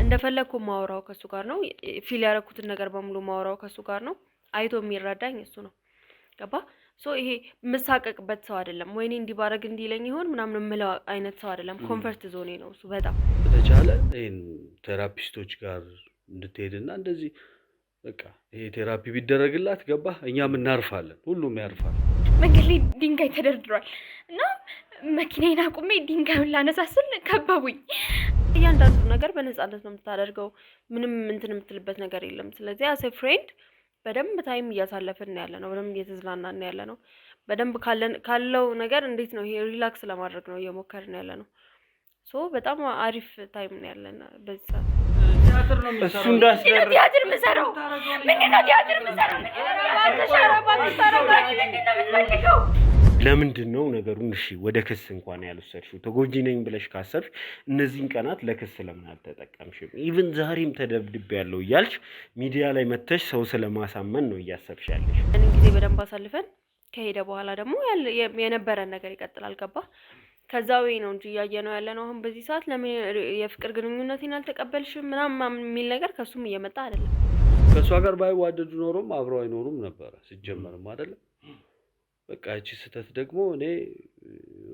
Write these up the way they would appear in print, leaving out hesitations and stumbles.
እንደፈለኩ ማውራው ከሱ ጋር ነው ፊል ያረኩትን ነገር በሙሉ ማውራው ከሱ ጋር ነው አይቶ የሚረዳኝ እሱ ነው ገባ ሶ ይሄ መሳቀቅበት ሰው አይደለም ወይኔ እንዲባረግ እንዲለኝ ይሆን ምናምን ምለው አይነት ሰው አይደለም ኮምፎርት ዞኔ ነው እሱ በጣም ተቻለ ይሄን ቴራፒስቶች ጋር እንድትሄድና እንደዚህ በቃ ይሄ ቴራፒ ቢደረግላት ገባ እኛም እናርፋለን ሁሉም ያርፋል መንገድ ላይ ድንጋይ ተደርድሯል እና መኪናዬን አቁሜ ድንጋዩን ላነሳስል ከበቡኝ እያንዳንዱ ነገር በነፃነት ነው የምታደርገው ምንም እንትን የምትልበት ነገር የለም ስለዚህ አስ ኤ ፍሬንድ በደንብ ታይም እያሳለፈን ያለነው በደንብ እየተዝናናን ያለነው በደንብ ካለው ነገር እንዴት ነው ይሄ ሪላክስ ለማድረግ ነው እየሞከርን ያለነው ሶ በጣም አሪፍ ታይም ነው ያለና በዚህ ሰዓት ቲያትር ነው የምሰራው ቲያትር የምሰራው ምንድነው ቲያትር የምሰራው ምንድነው ለምንድን ነው ነገሩን እሺ ወደ ክስ እንኳን ያልወሰድሽው ተጎጂ ነኝ ብለሽ ካሰብሽ እነዚህን ቀናት ለክስ ለምን አልተጠቀምሽም ኢቭን ዛሬም ተደብድብ ያለው እያልሽ ሚዲያ ላይ መተሽ ሰው ስለማሳመን ነው እያሰብሽ ያለሽ እንን ጊዜ በደንብ አሳልፈን ከሄደ በኋላ ደግሞ የነበረን ነገር ይቀጥላል ገባ ከዛው ነው እንጂ ያየነው ያለነው አሁን በዚህ ሰዓት ለምን የፍቅር ግንኙነትን አልተቀበልሽም ምናምን የሚል ነገር ከሱም እየመጣ አይደለም ከሷ ጋር ባይዋደዱ ኖሮም አብረው አይኖሩም ነበር ሲጀመርም አይደለም በቃ እቺ ስተት ደግሞ እኔ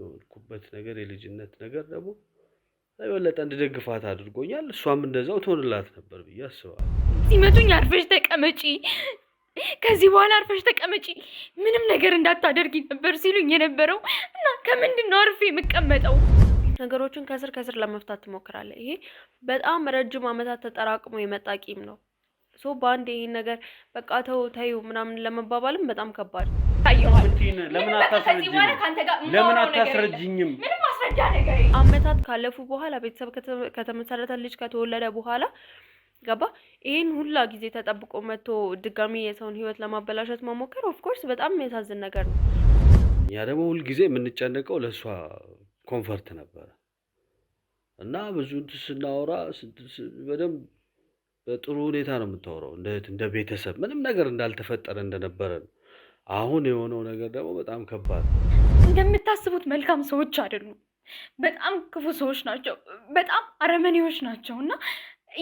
ወልኩበት ነገር የልጅነት ነገር ደግሞ አይወለጠ እንደደግፋት አድርጎኛል እሷም እንደዛው ተወንላት ነበር ብዬ አስባለሁ ሲመቱኝ አርፈሽ ተቀመጪ ከዚህ በኋላ አርፈሽ ተቀመጪ ምንም ነገር እንዳታደርጊ ነበር ሲሉኝ የነበረው እና ከምንድነው አርፌ የምቀመጠው ነገሮችን ከስር ለመፍታት ትሞክራለህ ይሄ በጣም ረጅም አመታት ተጠራቅሞ የመጣ ቂም ነው ሶ ባንዴ ይሄን ነገር በቃ ተው ምናምን ለመባባልም በጣም ከባድ ነው ለምን አታስረጅኝም ምንም ማስረጃ ነገር አመታት ካለፉ በኋላ ቤተሰብ ከተመሰረተ ልጅ ከተወለደ በኋላ ገባ ይሄን ሁላ ጊዜ ተጠብቆ መጥቶ ድጋሚ የሰውን ህይወት ለማበላሸት መሞከር ኦፍ ኮርስ በጣም የሚያሳዝን ነገር ነው ያ ደግሞ ሁሉ ጊዜ የምንጨነቀው ለሷ ኮምፎርት ነበር እና ብዙ ስናወራ በደንብ በጥሩ ሁኔታ ነው የምታወራው እንደ ቤተሰብ ምንም ነገር እንዳልተፈጠረ እንደነበረ ነው አሁን የሆነው ነገር ደግሞ በጣም ከባድ እንደምታስቡት መልካም ሰዎች አይደሉም በጣም ክፉ ሰዎች ናቸው በጣም አረመኔዎች ናቸውና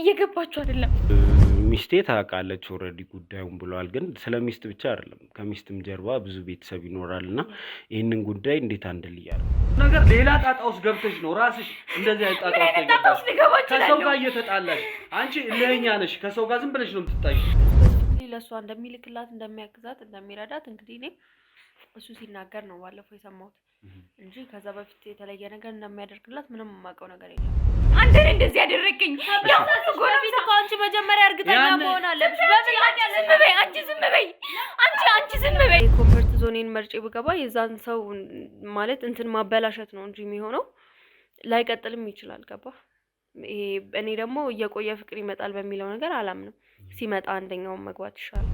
እየገባችሁ አይደለም ሚስቴ ታውቃለች ኦሬዲ ጉዳዩን ብለዋል ግን ስለሚስት ብቻ አይደለም ከሚስትም ጀርባ ብዙ ቤተሰብ ይኖራልና ይሄንን ጉዳይ እንዴት አንድል ይያል ነገር ሌላ ጣጣ ውስጥ ገብተሽ ነው ራስሽ እንደዚህ አይጣጣ ውስጥ ገብተሽ ከሰው ጋር እየተጣላሽ አንቺ ለኛ ነሽ ከሰው ጋር ዝም ብለሽ ነው የምትጣይሽ ለሷ እንደሚልክላት እንደሚያግዛት እንደሚረዳት እንግዲህ እኔ እሱ ሲናገር ነው ባለፈው የሰማሁት እንጂ ከዛ በፊት የተለየ ነገር እንደሚያደርግላት ምንም የማውቀው ነገር የለም አንተ እንደዚህ ያደረከኝ ያው ጎረቤት እኮ አንቺ መጀመሪያ እርግጠኛ መሆን አለብሽ አንቺ ዝም በይ ኮምፎርት ዞኔን መርጬ ብገባ የዛን ሰው ማለት እንትን ማበላሸት ነው እንጂ የሚሆነው ላይቀጥልም ይችላል ገባ ይሄ እኔ ደግሞ እየቆየ ፍቅር ይመጣል በሚለው ነገር አላምንም ሲመጣ አንደኛውን መግባት ይሻላል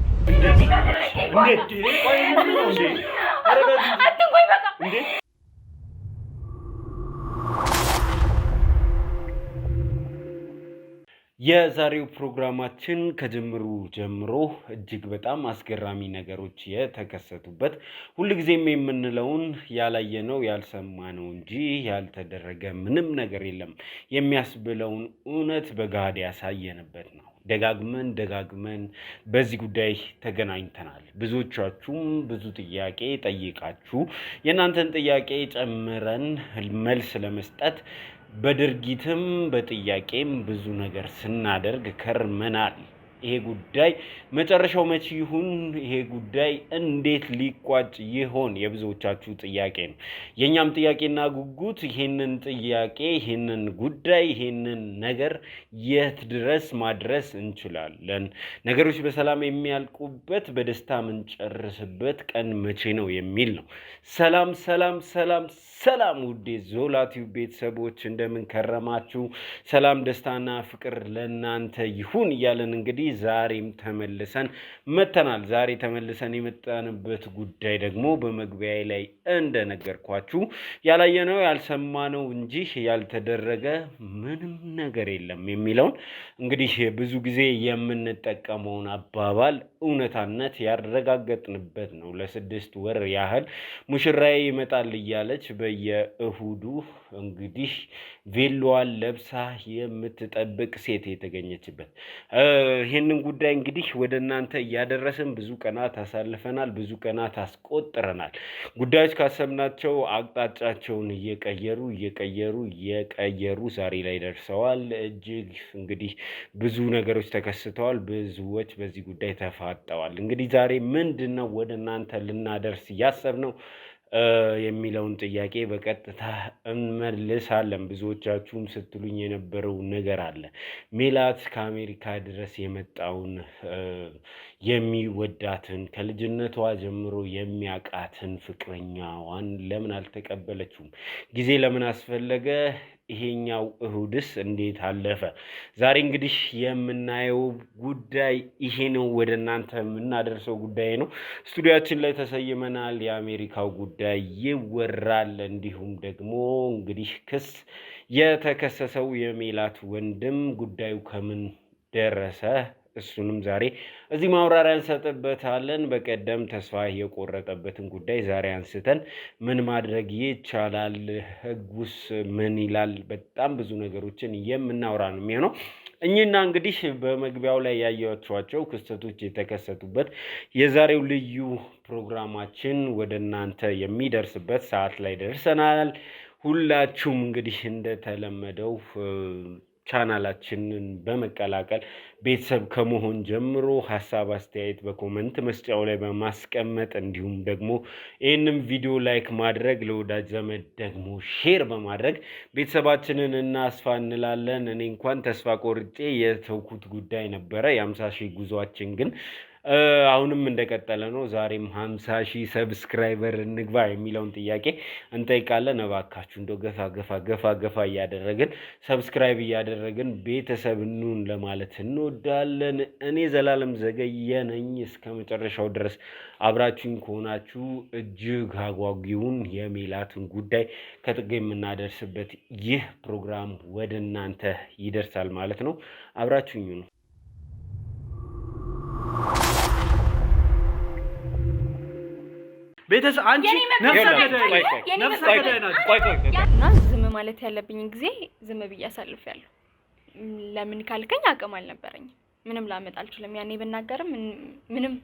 አትንቆይ በቃ የዛሬው ፕሮግራማችን ከጀምሩ ጀምሮ እጅግ በጣም አስገራሚ ነገሮች የተከሰቱበት ሁልጊዜም የምንለውን ያላየነው ያልሰማነው እንጂ ያልተደረገ ምንም ነገር የለም የሚያስብለውን እውነት በጋድ ያሳየንበት ነው ደጋግመን በዚህ ጉዳይ ተገናኝተናል ብዙዎቻችሁም ብዙ ጥያቄ ጠይቃችሁ የናንተን ጥያቄ ጨምረን መልስ ለመስጠት በድርጊትም በጥያቄም ብዙ ነገር ስናደርግ ከርመናል ይሄ ጉዳይ መጨረሻው መቼ ይሁን ይሄ ጉዳይ እንዴት ሊቋጭ ይሆን የብዙዎቻችሁ ጥያቄ ነው የኛም ጥያቄና ጉጉት ይሄንን ጥያቄ ይሄንን ጉዳይ ይሄንን ነገር የት ድረስ ማድረስ እንችላለን ነገሮች በሰላም የሚያልቁበት በደስታ ምንጨርስበት ቀን መቼ ነው የሚል ነው ሰላም ውዴ ዞላቲው ቤተሰቦች እንደምን ከረማችሁ ሰላም ደስታና ፍቅር ለእናንተ ይሁን እያለን እንግዲህ ዛሬም ተመልሰን መተናል። ዛሬ ተመልሰን የመጣንበት ጉዳይ ደግሞ በመግቢያ ላይ እንደነገርኳችሁ ያላየነው ያልሰማነው እንጂ ያልተደረገ ምንም ነገር የለም የሚለውን እንግዲህ ብዙ ጊዜ የምንጠቀመውን አባባል እውነታነት ያረጋገጥንበት ነው። ለ6 ወር ያህል ሙሽራዬ ይመጣል እያለች በየእሁዱ እንግዲህ ቬሎዋን ለብሳ የምትጠብቅ ሴት የተገኘችበት ይህንን ጉዳይ እንግዲህ ወደ እናንተ እያደረስን ብዙ ቀናት አሳልፈናል። ብዙ ቀናት አስቆጥረናል። ጉዳዮች ካሰብናቸው አቅጣጫቸውን እየቀየሩ ዛሬ ላይ ደርሰዋል። እጅግ እንግዲህ ብዙ ነገሮች ተከስተዋል። ብዙዎች በዚህ ጉዳይ ተፋጠዋል። እንግዲህ ዛሬ ምንድን ነው ወደ እናንተ ልናደርስ እያሰብነው የሚለውን ጥያቄ በቀጥታ እንመልሳለን። ብዙዎቻችሁም ስትሉኝ የነበረው ነገር አለ። ሜላት ከአሜሪካ ድረስ የመጣውን የሚወዳትን ከልጅነቷ ጀምሮ የሚያውቃትን ፍቅረኛዋን ለምን አልተቀበለችውም? ጊዜ ለምን አስፈለገ? ይሄኛው እሁድስ እንዴት አለፈ? ዛሬ እንግዲህ የምናየው ጉዳይ ይሄ ነው። ወደ እናንተ የምናደርሰው ጉዳይ ነው። ስቱዲያችን ላይ ተሰይመናል። የአሜሪካው ጉዳይ ይወራል። እንዲሁም ደግሞ እንግዲህ ክስ የተከሰሰው የሜላት ወንድም ጉዳዩ ከምን ደረሰ? እሱንም ዛሬ እዚህ ማብራሪያ እንሰጥበታለን። በቀደም ተስፋ የቆረጠበትን ጉዳይ ዛሬ አንስተን ምን ማድረግ ይቻላል፣ ህጉስ ምን ይላል፣ በጣም ብዙ ነገሮችን የምናወራ ነው የሚሆነው። እኚህና እንግዲህ በመግቢያው ላይ ያያችኋቸው ክስተቶች የተከሰቱበት የዛሬው ልዩ ፕሮግራማችን ወደ እናንተ የሚደርስበት ሰዓት ላይ ደርሰናል። ሁላችሁም እንግዲህ እንደተለመደው ቻናላችንን በመቀላቀል ቤተሰብ ከመሆን ጀምሮ ሀሳብ አስተያየት በኮመንት መስጫው ላይ በማስቀመጥ እንዲሁም ደግሞ ይህንም ቪዲዮ ላይክ ማድረግ ለወዳጅ ዘመድ ደግሞ ሼር በማድረግ ቤተሰባችንን እናስፋ እንላለን። እኔ እንኳን ተስፋ ቆርጬ የተውኩት ጉዳይ ነበረ። የ50,000 ጉዟችን ግን አሁንም እንደቀጠለ ነው። ዛሬም 50,000 ሰብስክራይበር እንግባ የሚለውን ጥያቄ እንጠይቃለን። እባካችሁ እንደው ገፋ እያደረግን ሰብስክራይብ እያደረግን ቤተሰብ እንሁን ለማለት እንወዳለን። እኔ ዘላለም ዘገየ ነኝ። እስከ መጨረሻው ድረስ አብራችሁኝ ከሆናችሁ እጅግ አጓጊውን የሜላትን ጉዳይ ከጥግ የምናደርስበት ይህ ፕሮግራም ወደ እናንተ ይደርሳል ማለት ነው። አብራችሁኝ ነው። ቤተሰብ አንቺ ነፍሰ ገዳይ እና ዝም ማለት ያለብኝ ጊዜ ዝም ብዬ አሳልፌያለሁ። ለምን ካልከኝ አቅም አልነበረኝም። ምንም ላመጣ አልችልም። ያኔ ብናገርም ምንም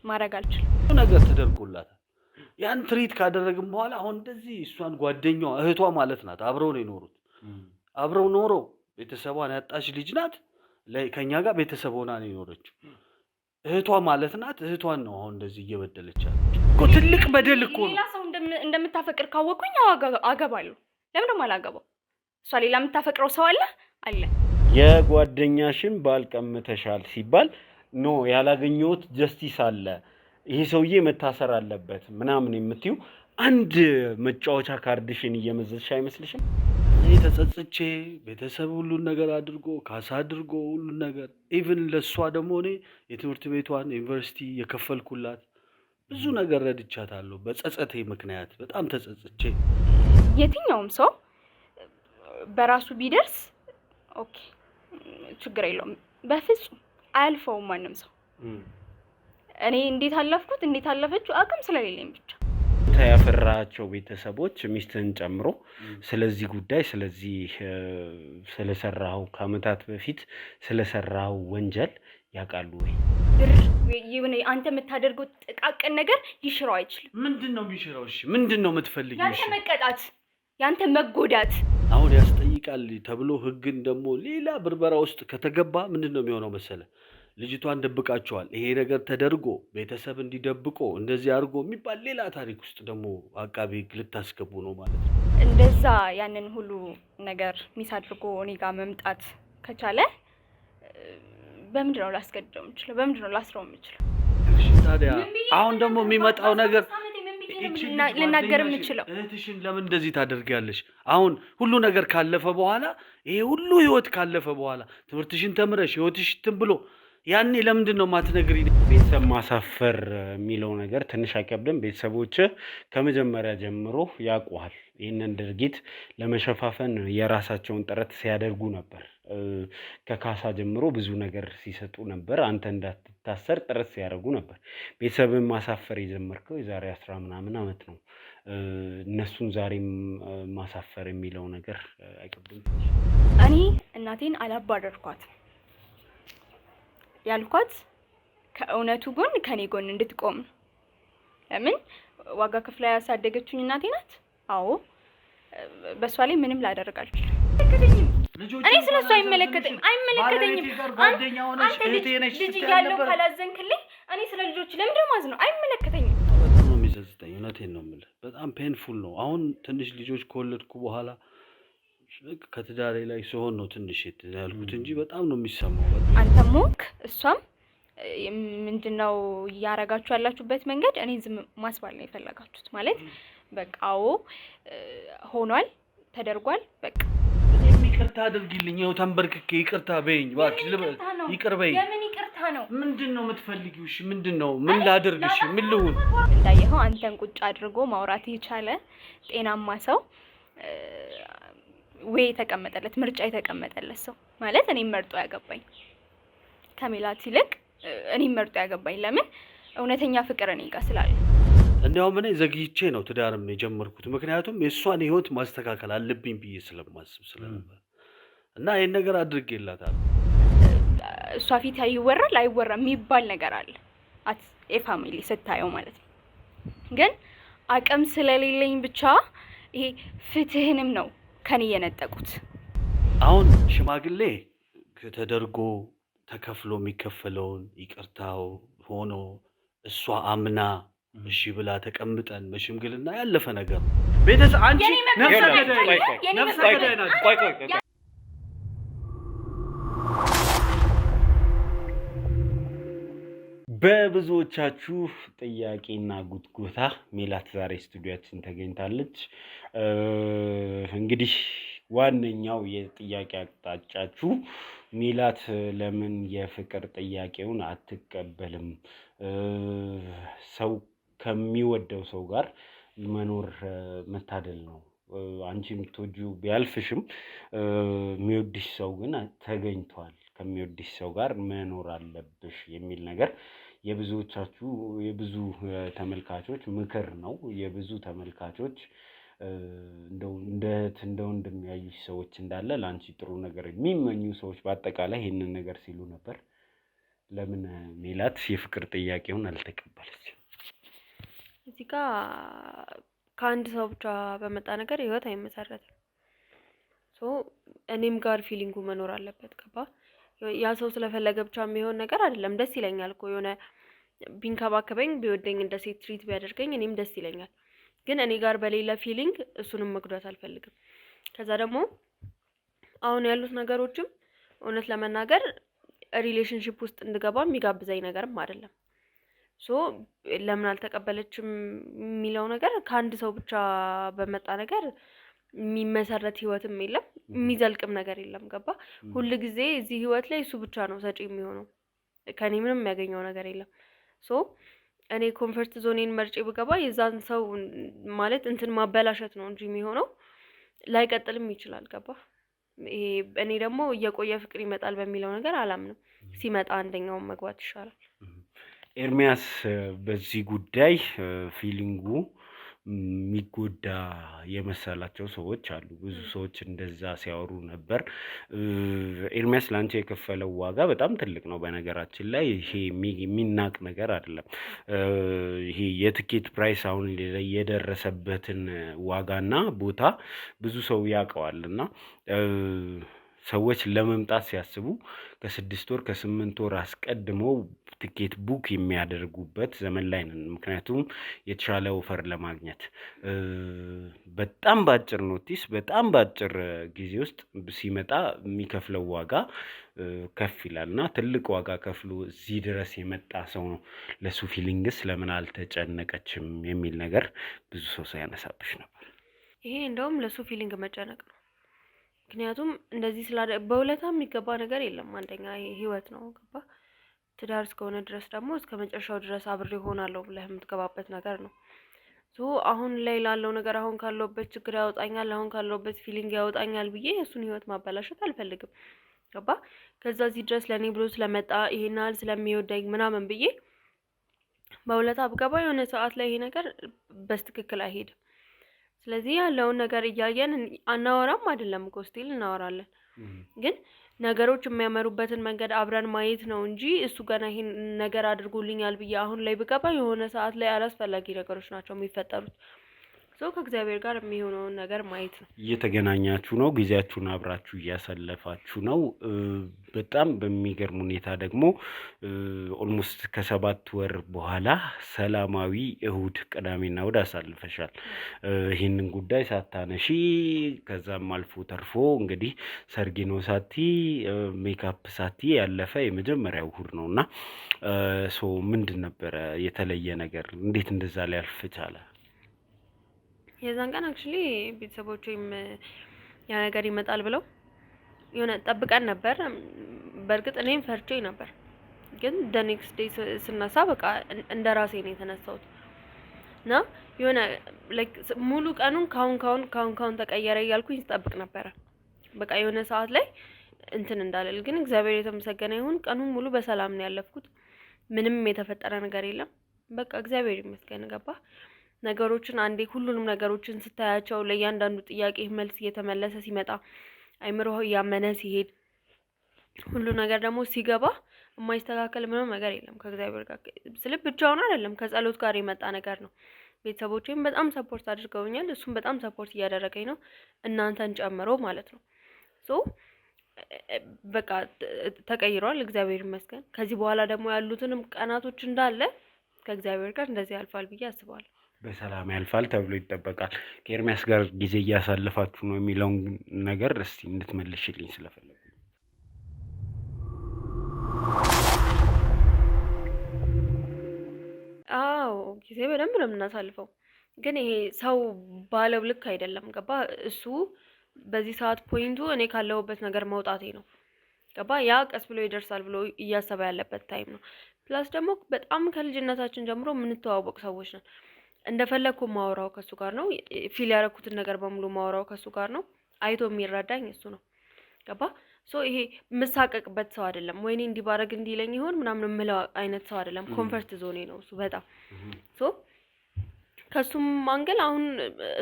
ማድረግ አልችልም። ነገር ተደርጎላታል። ያን ትሪት ካደረግን በኋላ አሁን እንደዚህ እሷን ጓደኛዋ እህቷ ማለት ናት። አብረው ነው የኖሩት። አብረው ኖሮ ቤተሰቧን ያጣች ልጅ ናት። ከኛ ጋር ቤተሰብ ሆና ነው የኖረችው። እህቷ ማለት ናት። እህቷን ነው አሁን እንደዚህ እየበደለቻት እኮ። ትልቅ በደል እኮ ነው። ሌላ ሰው እንደምታፈቅር ካወቅኩኝ አገባለሁ። ለምን ደግሞ አላገባው? እሷ ሌላ የምታፈቅረው ሰው አለ። የጓደኛሽን ባል ቀምተሻል ሲባል ኖ ያላገኘሁት ጀስቲስ አለ፣ ይሄ ሰውዬ መታሰር አለበት ምናምን የምትዩ አንድ መጫወቻ ካርድሽን እየመዘዝሽ አይመስልሽም? እኔ ተጸጽቼ ቤተሰብ ሁሉን ነገር አድርጎ ካሳ አድርጎ ሁሉን ነገር ኢቭን ለሷ ደግሞ እኔ የትምህርት ቤቷን ዩኒቨርሲቲ የከፈልኩላት ብዙ ነገር ረድቻታለሁ። በጸጸቴ ምክንያት በጣም ተጸጽቼ። የትኛውም ሰው በራሱ ቢደርስ ኦኬ ችግር የለውም። በፍጹም አያልፈውም ማንም ሰው። እኔ እንዴት አለፍኩት እንዴት አለፈችው አቅም ስለሌለኝ ብቻ ያፈራቸው ቤተሰቦች ሚስትህን ጨምሮ ስለዚህ ጉዳይ ስለሰራው ከአመታት በፊት ስለሰራው ወንጀል ያውቃሉ ወይ? አንተ የምታደርገው ጥቃቅን ነገር ሊሽረው አይችልም። ምንድነው የሚሽረው? እሺ ምንድነው የምትፈልጊው? ያንተ መቀጣት፣ ያንተ መጎዳት አሁን ያስጠይቃል ተብሎ ህግን ደግሞ ሌላ ብርበራ ውስጥ ከተገባ ምንድነው የሚሆነው መሰለ? ልጅቷን ደብቃቸዋል፣ ይሄ ነገር ተደርጎ ቤተሰብ እንዲደብቆ እንደዚህ አድርጎ የሚባል ሌላ ታሪክ ውስጥ ደግሞ አቃቤ ልታስገቡ ነው ማለት ነው። እንደዛ ያንን ሁሉ ነገር ሚስ አድርጎ እኔ ጋር መምጣት ከቻለ በምንድን ነው ላስገድደው የምችለው? በምንድን ነው ላስረው የምችለው? እሺ ታዲያ አሁን ደግሞ የሚመጣው ነገር ልናገር የምችለው እህትሽን ለምን እንደዚህ ታደርጊያለሽ? አሁን ሁሉ ነገር ካለፈ በኋላ ይሄ ሁሉ ህይወት ካለፈ በኋላ ትምህርትሽን ተምረሽ ህይወትሽ እንትን ብሎ ያኔ ለምንድን ነው የማትነግሪኝ? ቤተሰብ ማሳፈር የሚለው ነገር ትንሽ አይከብድም? ቤተሰቦች ከመጀመሪያ ጀምሮ ያውቁሃል። ይህንን ድርጊት ለመሸፋፈን የራሳቸውን ጥረት ሲያደርጉ ነበር። ከካሳ ጀምሮ ብዙ ነገር ሲሰጡ ነበር። አንተ እንዳትታሰር ጥረት ሲያደርጉ ነበር። ቤተሰብን ማሳፈር የጀመርከው የዛሬ 10 ምናምን ዓመት ነው። እነሱን ዛሬም ማሳፈር የሚለው ነገር አይከብድም? እኔ እናቴን አላባረርኳትም። ያልኳት ከእውነቱ ጎን ከኔ ጎን እንድትቆም ነው። ለምን ዋጋ ከፍላ ያሳደገችኝ እናቴ ናት። አዎ በሷ ላይ ምንም ላደርግ አልችልም። እኔ ስለሷ አይመለከተኝም። አንተ ልጅ እያለሁ ካላዘንክልኝ እኔ ስለ ልጆች ለምን ደማዝ ነው? አይመለከተኝም። በጣም ነው የሚዘዝተኝ። እውነቴን ነው የምልህ። በጣም ፔንፉል ነው። አሁን ትንሽ ልጆች ከወለድኩ በኋላ ከትዳሬ ላይ ሲሆን ነው ትንሽ ያልኩት እንጂ በጣም ነው የሚሰማው። አንተም ሞክ እሷም ምንድነው እያረጋችሁ ያላችሁበት መንገድ? እኔ ዝም ማስባል ነው የፈለጋችሁት ማለት በቃ አዎ ሆኗል፣ ተደርጓል። በቃ ይቅርታ አድርጊልኝ፣ ይኸው ተንበርክኬ ይቅርታ በይኝ እባክሽ። ይቅር በይኝ። የምን ይቅርታ ነው? ምንድነው የምትፈልጊው? እሺ ምንድነው? ምን ላድርግሽ? ምን ልሁን? እንዳየኸው አንተን ቁጭ አድርጎ ማውራት የቻለ ጤናማ ሰው ወይ የተቀመጠለት ምርጫ የተቀመጠለት ሰው ማለት እኔም መርጦ ያገባኝ ከሜላት ይልቅ እኔም መርጦ ያገባኝ። ለምን? እውነተኛ ፍቅር እኔ ጋር ስላለ። እንዲያውም እኔ ዘግይቼ ነው ትዳርም የጀመርኩት፣ ምክንያቱም የእሷን ህይወት ማስተካከል አለብኝ ብዬ ስለማስብ ስለነበር እና ይሄን ነገር አድርጌላታለሁ። እሷ ፊት ይወራል አይወራም የሚባል ነገር አለ የፋሚሊ ስታየው ማለት ነው። ግን አቅም ስለሌለኝ ብቻ ይሄ ፍትህንም ነው ከኔ የነጠቁት። አሁን ሽማግሌ ተደርጎ ተከፍሎ የሚከፈለውን ይቅርታው ሆኖ እሷ አምና እሺ ብላ ተቀምጠን በሽምግልና ያለፈ ነገር ነው። ቤተሰብ አንቺ ነፍሰ ገዳይ ናት። ቆይ በብዙዎቻችሁ ጥያቄና ጉትጎታ ሜላት ዛሬ ስቱዲዮአችን ተገኝታለች። እንግዲህ ዋነኛው የጥያቄ አቅጣጫችሁ ሜላት ለምን የፍቅር ጥያቄውን አትቀበልም? ሰው ከሚወደው ሰው ጋር መኖር መታደል ነው። አንቺ የምትወጂው ቢያልፍሽም የሚወድሽ ሰው ግን ተገኝቷል። ከሚወድሽ ሰው ጋር መኖር አለብሽ የሚል ነገር የብዙዎቻችሁ የብዙ ተመልካቾች ምክር ነው። የብዙ ተመልካቾች እንደው እንደ እህት እንደ ወንድም ያዩሽ ሰዎች እንዳለ ለአንቺ ጥሩ ነገር የሚመኙ ሰዎች በአጠቃላይ ይሄንን ነገር ሲሉ ነበር። ለምን ሜላት የፍቅር ጥያቄውን አልተቀበለችም? እዚህ ጋር ከአንድ ሰው ብቻ በመጣ ነገር ህይወት አይመሰረትም። እኔም ጋር ፊሊንጉ መኖር አለበት። ገባ? ያ ሰው ስለፈለገ ብቻ የሚሆን ነገር አይደለም። ደስ ይለኛል እኮ የሆነ ቢንከባከበኝ ቢወደኝ እንደ ሴት ትሪት ቢያደርገኝ እኔም ደስ ይለኛል። ግን እኔ ጋር በሌላ ፊሊንግ እሱንም መጉዳት አልፈልግም። ከዛ ደግሞ አሁን ያሉት ነገሮችም እውነት ለመናገር ሪሌሽንሺፕ ውስጥ እንድገባ የሚጋብዘኝ ነገርም አይደለም። ለምን አልተቀበለችም የሚለው ነገር ከአንድ ሰው ብቻ በመጣ ነገር የሚመሰረት ህይወትም የለም፣ የሚዘልቅም ነገር የለም። ገባ? ሁል ጊዜ እዚህ ህይወት ላይ እሱ ብቻ ነው ሰጪ የሚሆነው፣ ከኔ ምንም የሚያገኘው ነገር የለም። እኔ ኮንፈርት ዞኔን መርጬ ብገባ የዛን ሰው ማለት እንትን ማበላሸት ነው እንጂ የሚሆነው ላይቀጥልም ይችላል። ገባ? ይሄ እኔ ደግሞ እየቆየ ፍቅር ይመጣል በሚለው ነገር አላምንም። ሲመጣ አንደኛውን መግባት ይሻላል። ኤርሚያስ በዚህ ጉዳይ ፊሊንጉ የሚጎዳ የመሰላቸው ሰዎች አሉ። ብዙ ሰዎች እንደዛ ሲያወሩ ነበር። ኤርሚያስ ላንቺ የከፈለው ዋጋ በጣም ትልቅ ነው። በነገራችን ላይ ይሄ የሚናቅ ነገር አይደለም። ይሄ የትኬት ፕራይስ አሁን የደረሰበትን ዋጋና ቦታ ብዙ ሰው ያውቀዋል እና ሰዎች ለመምጣት ሲያስቡ ከ6 ወር ከ8 ወር አስቀድመው ትኬት ቡክ የሚያደርጉበት ዘመን ላይ ነን። ምክንያቱም የተሻለ ኦፈር ለማግኘት በጣም በአጭር ኖቲስ በጣም በአጭር ጊዜ ውስጥ ሲመጣ የሚከፍለው ዋጋ ከፍ ይላል እና ትልቅ ዋጋ ከፍሎ እዚህ ድረስ የመጣ ሰው ነው። ለሱ ፊሊንግስ ለምን አልተጨነቀችም የሚል ነገር ብዙ ሰው ሳያነሳብሽ ነበር። ይሄ እንደውም ለሱ ፊሊንግ መጨነቅ ነው። ምክንያቱም እንደዚህ በውለታ የሚገባ ነገር የለም። አንደኛ ህይወት ነው። ገባ? ትዳር እስከሆነ ድረስ ደግሞ እስከ መጨረሻው ድረስ አብሬ ሆናለሁ ብለህ የምትገባበት ነገር ነው። አሁን ላይ ላለው ነገር አሁን ካለውበት ችግር ያወጣኛል፣ አሁን ካለውበት ፊሊንግ ያወጣኛል ብዬ እሱን ህይወት ማበላሸት አልፈልግም። ገባ? ከዛ እዚህ ድረስ ለኔ ብሎ ስለመጣ ይሄን ያህል ስለሚወደኝ ምናምን ብዬ በውለታ ብገባ የሆነ ሰዓት ላይ ይሄ ነገር በስትክክል አይሄድም። ስለዚህ ያለውን ነገር እያየን አናወራም አይደለም እኮ ስቲል እናወራለን፣ ግን ነገሮች የሚያመሩበትን መንገድ አብረን ማየት ነው እንጂ እሱ ገና ይሄን ነገር አድርጎልኛል ብዬ አሁን ላይ ብገባ የሆነ ሰዓት ላይ አላስፈላጊ ነገሮች ናቸው የሚፈጠሩት። ከእግዚአብሔር ጋር የሚሆነውን ነገር ማየት ነው። እየተገናኛችሁ ነው፣ ጊዜያችሁን አብራችሁ እያሳለፋችሁ ነው። በጣም በሚገርም ሁኔታ ደግሞ ኦልሞስት ከ7 ወር በኋላ ሰላማዊ እሁድ፣ ቅዳሜና እሁድ አሳልፈሻል። ይህንን ጉዳይ ሳታነሺ ከዛም አልፎ ተርፎ እንግዲህ ሰርጌኖ ሳቲ ሜካፕ ሳቲ ያለፈ የመጀመሪያው እሁድ ነው እና ምንድን ነበረ የተለየ ነገር? እንዴት እንደዛ ሊያልፍ ቻለ? የዛን ቀን አክቹሊ ቤተሰቦቼም ያ ነገር ይመጣል ብለው የሆነ ጠብቀን ነበር። በእርግጥ እኔም ፈርቼ ነበር፣ ግን ደ ኔክስት ዴይ ስነሳ በቃ እንደ ራሴ ነው የተነሳሁት እና የሆነ ላይክ ሙሉ ቀኑን ካሁን ተቀየረ እያልኩኝ ስጠብቅ ነበረ። በቃ የሆነ ሰዓት ላይ እንትን እንዳለል፣ ግን እግዚአብሔር የተመሰገነ ይሁን ቀኑን ሙሉ በሰላም ነው ያለፍኩት። ምንም የተፈጠረ ነገር የለም። በቃ እግዚአብሔር ይመስገን። ገባ? ነገሮችን አንዴ ሁሉንም ነገሮችን ስታያቸው ለእያንዳንዱ ጥያቄ መልስ እየተመለሰ ሲመጣ አይምሮህ እያመነ ሲሄድ ሁሉ ነገር ደግሞ ሲገባ የማይስተካከል ምንም ነገር የለም። ከእግዚአብሔር ጋር ስልብ ብቻውን አይደለም፣ ከጸሎት ጋር የመጣ ነገር ነው። ቤተሰቦቼም በጣም ሰፖርት አድርገውኛል፣ እሱም በጣም ሰፖርት እያደረገኝ ነው፣ እናንተን ጨምሮ ማለት ነው። በቃ ተቀይሯል፣ እግዚአብሔር ይመስገን። ከዚህ በኋላ ደግሞ ያሉትንም ቀናቶች እንዳለ ከእግዚአብሔር ጋር እንደዚህ ያልፋል ብዬ አስባለሁ። በሰላም ያልፋል ተብሎ ይጠበቃል። ከኤርሚያስ ጋር ጊዜ እያሳለፋችሁ ነው የሚለውን ነገር እስቲ እንድትመልሽልኝ ስለፈለጉ። አዎ ጊዜ በደንብ ነው የምናሳልፈው፣ ግን ይሄ ሰው ባለው ልክ አይደለም። ገባ? እሱ በዚህ ሰዓት ፖይንቱ እኔ ካለሁበት ነገር መውጣቴ ነው። ገባ? ያ ቀስ ብሎ ይደርሳል ብሎ እያሰበ ያለበት ታይም ነው። ፕላስ ደግሞ በጣም ከልጅነታችን ጀምሮ የምንተዋወቅ ሰዎች ነን። እንደፈለግኩ ማወራው ከሱ ጋር ነው። ፊል ያደረኩትን ነገር በሙሉ ማወራው ከሱ ጋር ነው። አይቶ የሚረዳኝ እሱ ነው። ገባ? ይሄ የምሳቀቅበት ሰው አይደለም። ወይኔ እንዲህ ባረግ እንዲለኝ ይሆን ምናምን የምለው አይነት ሰው አይደለም። ኮንፈርት ዞኔ ነው እሱ በጣም ከሱም አንገል አሁን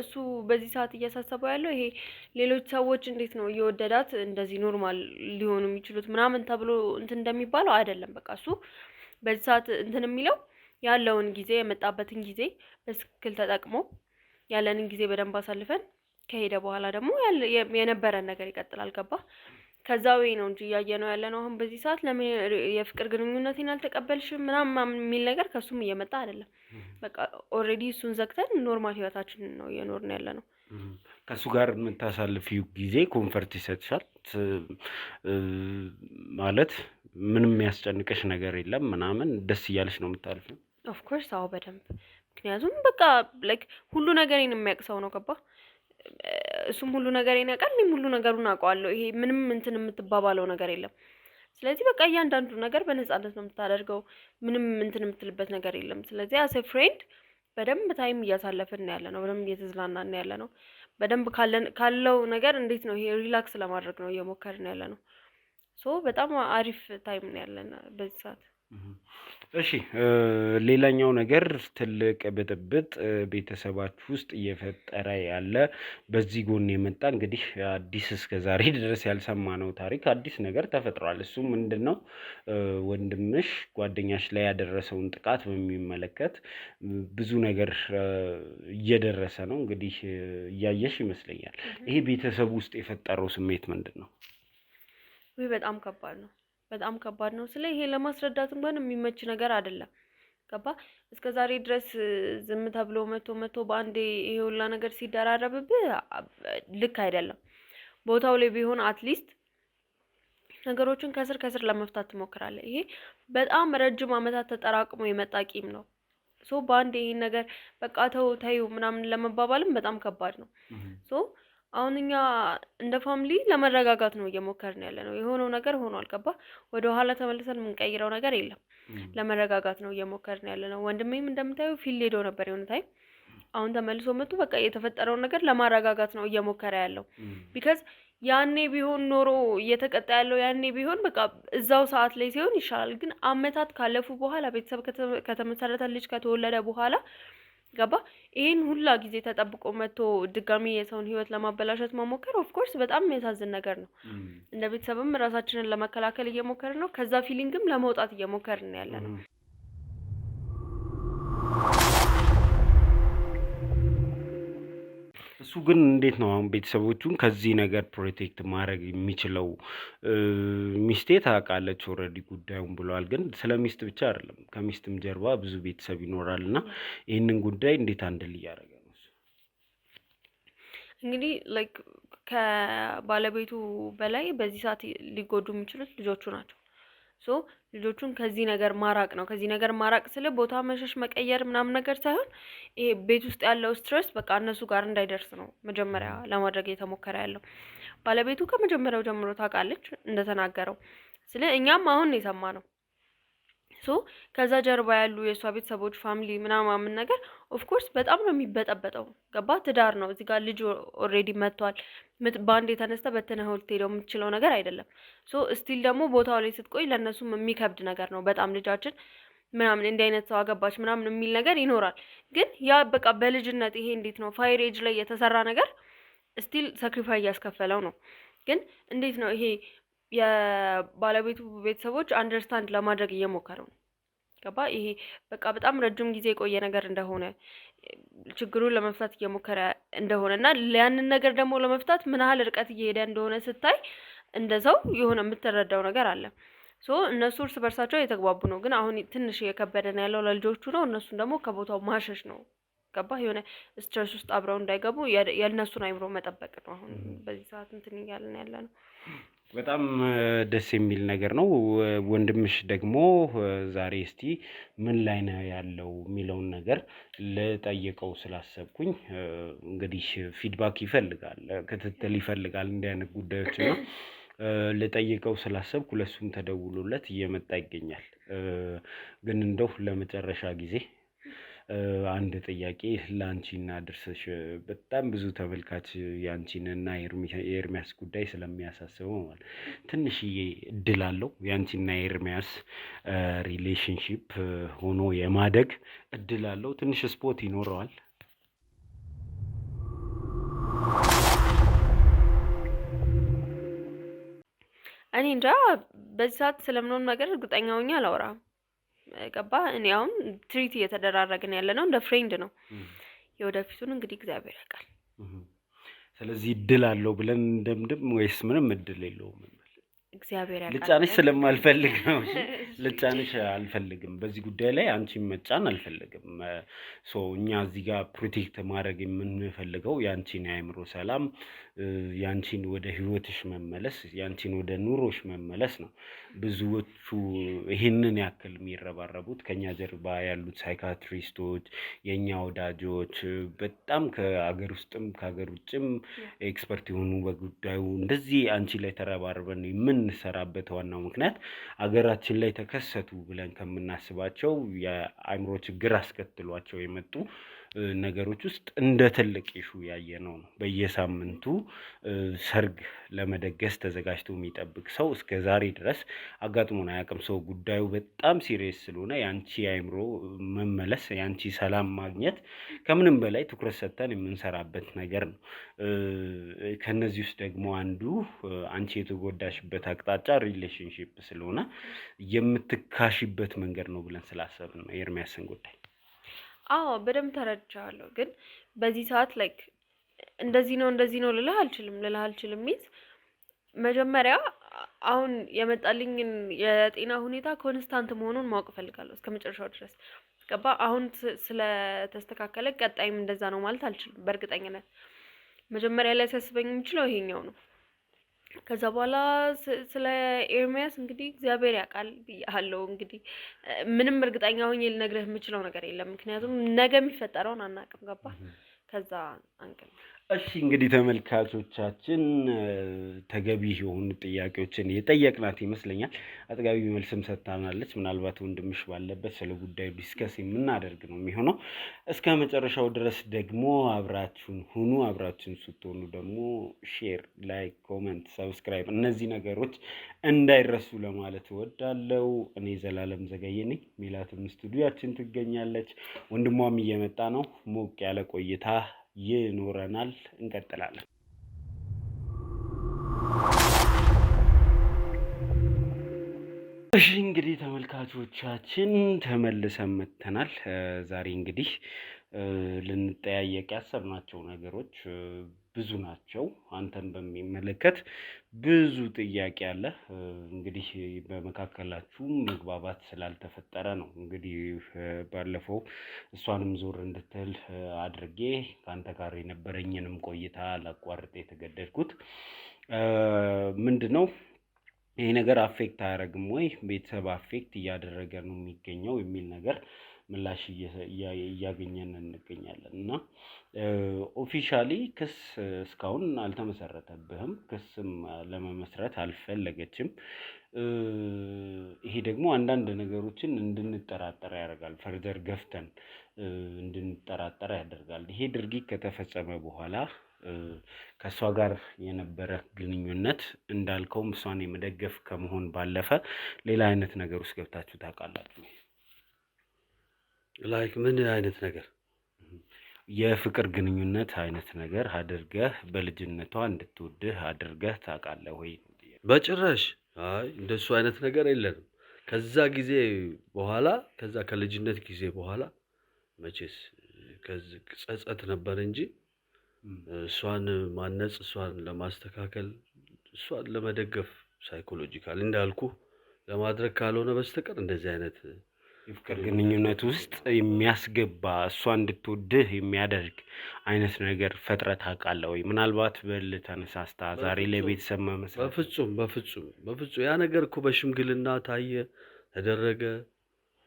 እሱ በዚህ ሰዓት እያሳሰበው ያለው ይሄ ሌሎች ሰዎች እንዴት ነው እየወደዳት እንደዚህ ኖርማል ሊሆኑ የሚችሉት ምናምን ተብሎ እንትን እንደሚባለው አይደለም። በቃ እሱ በዚህ ሰዓት እንትን የሚለው ያለውን ጊዜ የመጣበትን ጊዜ በትክክል ተጠቅሞ ያለንን ጊዜ በደንብ አሳልፈን ከሄደ በኋላ ደግሞ የነበረን ነገር ይቀጥላል። ገባ? ከዛ ወይ ነው እንጂ እያየነው ያለነው አሁን በዚህ ሰዓት ለምን የፍቅር ግንኙነቴን አልተቀበልሽም ምናምን የሚል ነገር ከሱም እየመጣ አይደለም። በቃ ኦልሬዲ እሱን ዘግተን ኖርማል ህይወታችንን ነው እየኖርን ያለነው። ከሱ ጋር የምታሳልፊው ጊዜ ኮንፈርት ይሰጥሻል ማለት ምንም የሚያስጨንቅሽ ነገር የለም ምናምን ደስ እያለሽ ነው የምታልፊው? ኦፍ ኮርስ አዎ በደንብ። ምክንያቱም በቃ ላይክ ሁሉ ነገሬን የሚያውቅ ሰው ነው። ገባ? እሱም ሁሉ ነገሬን ያውቃል፣ እኔም ሁሉ ነገሩን አውቀዋለሁ። ይሄ ምንም እንትን የምትባባለው ነገር የለም። ስለዚህ በቃ እያንዳንዱ ነገር በነጻነት ነው የምታደርገው። ምንም እንትን የምትልበት ነገር የለም። ስለዚህ አስ ፍሬንድ በደንብ ታይም እያሳለፍን ያለ ነው። በደንብ እየተዝናናን ያለ ነው። በደንብ ካለው ነገር እንዴት ነው ይሄ ሪላክስ ለማድረግ ነው እየሞከርን ያለ ነው። በጣም አሪፍ ታይም ነው ያለን በዚህ ሰዓት። እሺ ሌላኛው ነገር ትልቅ ብጥብጥ ቤተሰባችሁ ውስጥ እየፈጠረ ያለ በዚህ ጎን የመጣ እንግዲህ አዲስ እስከ ዛሬ ድረስ ያልሰማነው ታሪክ አዲስ ነገር ተፈጥሯል። እሱ ምንድነው? ወንድምሽ ጓደኛሽ ላይ ያደረሰውን ጥቃት በሚመለከት ብዙ ነገር እየደረሰ ነው። እንግዲህ እያየሽ ይመስለኛል። ይሄ ቤተሰብ ውስጥ የፈጠረው ስሜት ምንድነው? በጣም ከባድ ነው። በጣም ከባድ ነው። ስለ ይሄ ለማስረዳት እንኳን የሚመች ነገር አይደለም። ገባ? እስከ ዛሬ ድረስ ዝም ተብሎ መቶ በአንዴ ይሄ ሁላ ነገር ሲደራረብብህ ልክ አይደለም። ቦታው ላይ ቢሆን አትሊስት ነገሮችን ከስር ለመፍታት ትሞክራለህ። ይሄ በጣም ረጅም ዓመታት ተጠራቅሞ የመጣ ቂም ነው። በአንዴ ይሄን ነገር በቃ ተይው ምናምን ለመባባልም በጣም ከባድ ነው። አሁን እኛ እንደ ፋሚሊ ለመረጋጋት ነው እየሞከርን ያለ ነው። የሆነው ነገር ሆኗል። ገባ? ወደ ኋላ ተመልሰን የምንቀይረው ነገር የለም። ለመረጋጋት ነው እየሞከርን ያለ ነው። ወንድሜም እንደምታየው ፊል ሄዶ ነበር የሆነ ታይም። አሁን ተመልሶ መጥቶ በቃ የተፈጠረውን ነገር ለማረጋጋት ነው እየሞከረ ያለው። ቢካዝ ያኔ ቢሆን ኖሮ እየተቀጣ ያለው ያኔ ቢሆን በቃ እዛው ሰዓት ላይ ሲሆን ይሻላል። ግን አመታት ካለፉ በኋላ ቤተሰብ ከተመሰረተ ልጅ ከተወለደ በኋላ ገባ ይሄን ሁላ ጊዜ ተጠብቆ መጥቶ ድጋሚ የሰውን ህይወት ለማበላሸት መሞከር ኦፍ ኮርስ በጣም የሚያሳዝን ነገር ነው። እንደ ቤተሰብም ራሳችንን ለመከላከል እየሞከርን ነው። ከዛ ፊሊንግም ለመውጣት እየሞከርን ያለ ነው። እሱ ግን እንዴት ነው አሁን ቤተሰቦቹን ከዚህ ነገር ፕሮቴክት ማድረግ የሚችለው? ሚስቴ ታውቃለች ኦልሬዲ ጉዳዩን ብለዋል። ግን ስለ ሚስት ብቻ አይደለም ከሚስትም ጀርባ ብዙ ቤተሰብ ይኖራል እና ይህንን ጉዳይ እንዴት አንድል እያደረገ ነው? እንግዲህ ላይክ ከባለቤቱ በላይ በዚህ ሰዓት ሊጎዱ የሚችሉት ልጆቹ ናቸው። ሶ ልጆቹን ከዚህ ነገር ማራቅ ነው። ከዚህ ነገር ማራቅ ስለ ቦታ መሸሽ መቀየር ምናምን ነገር ሳይሆን ይሄ ቤት ውስጥ ያለው ስትረስ በቃ እነሱ ጋር እንዳይደርስ ነው መጀመሪያ ለማድረግ የተሞከረ ያለው። ባለቤቱ ከመጀመሪያው ጀምሮ ታውቃለች እንደተናገረው። ስለ እኛም አሁን ነው የሰማነው። ሶ ከዛ ጀርባ ያሉ የሷ ቤተሰቦች ፋሚሊ ምናምን ነገር ኦፍ ኮርስ በጣም ነው የሚበጠበጠው። ገባ? ትዳር ነው። እዚህ ጋር ልጅ ኦልሬዲ መጥቷል። ባንድ የተነስተ በተነህል ትሄደው የምትችለው ነገር አይደለም። ሶ ስቲል ደግሞ ቦታው ላይ ስትቆይ ለእነሱም የሚከብድ ነገር ነው በጣም ልጃችን ምናምን እንዲህ አይነት ሰው አገባች ምናምን የሚል ነገር ይኖራል። ግን ያ በቃ በልጅነት ይሄ እንዴት ነው ፋይር ኤጅ ላይ የተሰራ ነገር ስቲል ሳክሪፋይ እያስከፈለው ነው። ግን እንዴት ነው ይሄ የባለቤቱ ቤተሰቦች አንደርስታንድ ለማድረግ እየሞከሩ ነው። ገባ? ይሄ በቃ በጣም ረጅም ጊዜ የቆየ ነገር እንደሆነ ችግሩን ለመፍታት እየሞከረ እንደሆነ እና ያንን ነገር ደግሞ ለመፍታት ምን ያህል ርቀት እየሄደ እንደሆነ ስታይ እንደዛው የሆነ የምትረዳው ነገር አለ። ሶ እነሱ እርስ በርሳቸው የተግባቡ ነው። ግን አሁን ትንሽ እየከበደን ያለው ለልጆቹ ነው። እነሱን ደግሞ ከቦታው ማሸሽ ነው። ገባ? የሆነ ስትረስ ውስጥ አብረው እንዳይገቡ የእነሱን አይምሮ መጠበቅ ነው። አሁን በዚህ ሰዓት እንትን እያልን ያለ ነው። በጣም ደስ የሚል ነገር ነው። ወንድምሽ ደግሞ ዛሬ እስቲ ምን ላይ ነው ያለው የሚለውን ነገር ልጠይቀው ስላሰብኩኝ እንግዲህ ፊድባክ ይፈልጋል፣ ክትትል ይፈልጋል እንዲህ አይነት ጉዳዮች ነው። ልጠይቀው ስላሰብኩ ለሱም ተደውሎለት እየመጣ ይገኛል። ግን እንደው ለመጨረሻ ጊዜ አንድ ጥያቄ ላንቺና ድርሰሽ በጣም ብዙ ተመልካች ያንቺንና የኤርሚያስ ጉዳይ ስለሚያሳስበው ማለት ትንሽዬ እድል አለው ያንቺና የኤርሚያስ ሪሌሽንሺፕ ሆኖ የማደግ እድል አለው። ትንሽ ስፖት ይኖረዋል። እኔ እንጃ በዚህ ሰዓት ስለምንም ነገር እርግጠኛ ሆኜ አላወራም። ገባ? እኔ አሁን ትሪት እየተደራረግን ያለ ነው እንደ ፍሬንድ ነው። የወደፊቱን እንግዲህ እግዚአብሔር ያውቃል። ስለዚህ እድል አለው ብለን እንደምድም ወይስ ምንም እድል የለውም? እግዚአብሔር ያውቃል። ልጫንሽ ስለማልፈልግ ነው። ልጫንሽ አልፈልግም። በዚህ ጉዳይ ላይ አንቺን መጫን አልፈልግም። እኛ እዚህ ጋር ፕሮቴክት ማድረግ የምንፈልገው ያንቺን የአእምሮ ሰላም፣ ያንቺን ወደ ህይወትሽ መመለስ፣ ያንቺን ወደ ኑሮሽ መመለስ ነው። ብዙዎቹ ይህንን ያክል የሚረባረቡት ከኛ ጀርባ ያሉት ሳይካትሪስቶች፣ የእኛ ወዳጆች፣ በጣም ከአገር ውስጥም ከሀገር ውጭም ኤክስፐርት የሆኑ በጉዳዩ እንደዚህ አንቺ ላይ ተረባርበን የምንሰራበት ዋናው ምክንያት አገራችን ላይ ተከሰቱ ብለን ከምናስባቸው የአእምሮ ችግር አስከትሏቸው የመጡ ነገሮች ውስጥ እንደ ትልቅ ኢሹ ያየነው ነው። በየሳምንቱ ሰርግ ለመደገስ ተዘጋጅቶ የሚጠብቅ ሰው እስከ ዛሬ ድረስ አጋጥሞን አያውቅም። ሰው ጉዳዩ በጣም ሲሪየስ ስለሆነ የአንቺ አእምሮ መመለስ፣ የአንቺ ሰላም ማግኘት ከምንም በላይ ትኩረት ሰጥተን የምንሰራበት ነገር ነው። ከነዚህ ውስጥ ደግሞ አንዱ አንቺ የተጎዳሽበት አቅጣጫ ሪሌሽንሺፕ ስለሆነ የምትካሽበት መንገድ ነው ብለን ስላሰብን ነው የኤርሚያስን ጉዳይ። አዎ በደንብ ተረድቻለሁ። ግን በዚህ ሰዓት ላይክ እንደዚህ ነው ልልህ አልችልም። ሚዝ መጀመሪያ አሁን የመጣልኝን የጤና ሁኔታ ኮንስታንት መሆኑን ማወቅ እፈልጋለሁ እስከ መጨረሻው ድረስ። ገባ? አሁን ስለተስተካከለ ቀጣይም እንደዛ ነው ማለት አልችልም በእርግጠኝነት። መጀመሪያ ላይ ሲያስበኝ የሚችለው ይሄኛው ነው። ከዛ በኋላ ስለ ኤርሚያስ እንግዲህ እግዚአብሔር ያውቃል ብያለሁ። እንግዲህ ምንም እርግጠኛ ሆኜ ልነግርህ የምችለው ነገር የለም። ምክንያቱም ነገ የሚፈጠረውን አናውቅም። ገባ? ከዛ አንቀል እሺ እንግዲህ ተመልካቾቻችን ተገቢ የሆኑ ጥያቄዎችን የጠየቅናት ይመስለኛል። አጥጋቢ መልስም ሰጥታናለች። ምናልባት ወንድምሽ ባለበት ስለ ጉዳዩ ዲስከስ የምናደርግ ነው የሚሆነው። እስከ መጨረሻው ድረስ ደግሞ አብራችሁን ሁኑ። አብራችሁን ስትሆኑ ደግሞ ሼር፣ ላይክ፣ ኮመንት፣ ሰብስክራይብ እነዚህ ነገሮች እንዳይረሱ ለማለት እወዳለሁ። እኔ ዘላለም ዘገየ ነኝ። ሜላትም ስቱዲዮአችን ትገኛለች። ወንድሟም እየመጣ ነው። ሞቅ ያለ ቆይታ ይኖረናል። እንቀጥላለን። እሺ እንግዲህ ተመልካቾቻችን ተመልሰን መጥተናል። ዛሬ እንግዲህ ልንጠያየቅ ያሰብናቸው ነገሮች ብዙ ናቸው። አንተን በሚመለከት ብዙ ጥያቄ አለ። እንግዲህ በመካከላችሁ መግባባት ስላልተፈጠረ ነው እንግዲህ ባለፈው እሷንም ዞር እንድትል አድርጌ ከአንተ ጋር የነበረኝንም ቆይታ ላቋርጥ የተገደድኩት። ምንድነው ይሄ ነገር አፌክት አያደርግም ወይ ቤተሰብ አፌክት እያደረገ ነው የሚገኘው የሚል ነገር ምላሽ እያገኘን እንገኛለን። እና ኦፊሻሊ ክስ እስካሁን አልተመሰረተብህም፣ ክስም ለመመስረት አልፈለገችም። ይሄ ደግሞ አንዳንድ ነገሮችን እንድንጠራጠር ያደርጋል። ፈርዘር ገፍተን እንድንጠራጠር ያደርጋል። ይሄ ድርጊት ከተፈጸመ በኋላ ከእሷ ጋር የነበረ ግንኙነት እንዳልከውም እሷን የመደገፍ ከመሆን ባለፈ ሌላ አይነት ነገር ውስጥ ገብታችሁ ታውቃላችሁ? ላይክ ምን አይነት ነገር? የፍቅር ግንኙነት አይነት ነገር አድርገህ በልጅነቷ እንድትወድህ አድርገህ ታውቃለህ ወይ? በጭራሽ። አይ እንደሱ አይነት ነገር የለንም። ከዛ ጊዜ በኋላ ከዛ ከልጅነት ጊዜ በኋላ መቼስ ከዚህ ጸጸት ነበር እንጂ እሷን ማነጽ፣ እሷን ለማስተካከል፣ እሷን ለመደገፍ ሳይኮሎጂካል እንዳልኩ ለማድረግ ካልሆነ በስተቀር እንደዚህ አይነት የፍቅር ግንኙነት ውስጥ የሚያስገባ እሷ እንድትወድህ የሚያደርግ አይነት ነገር ፈጥረህ ታውቃለህ ወይ? ምናልባት በልህ ተነሳስታ ዛሬ ለቤተሰብ መመስረት? በፍጹም በፍጹም በፍጹም። ያ ነገር እኮ በሽምግልና ታየ፣ ተደረገ፣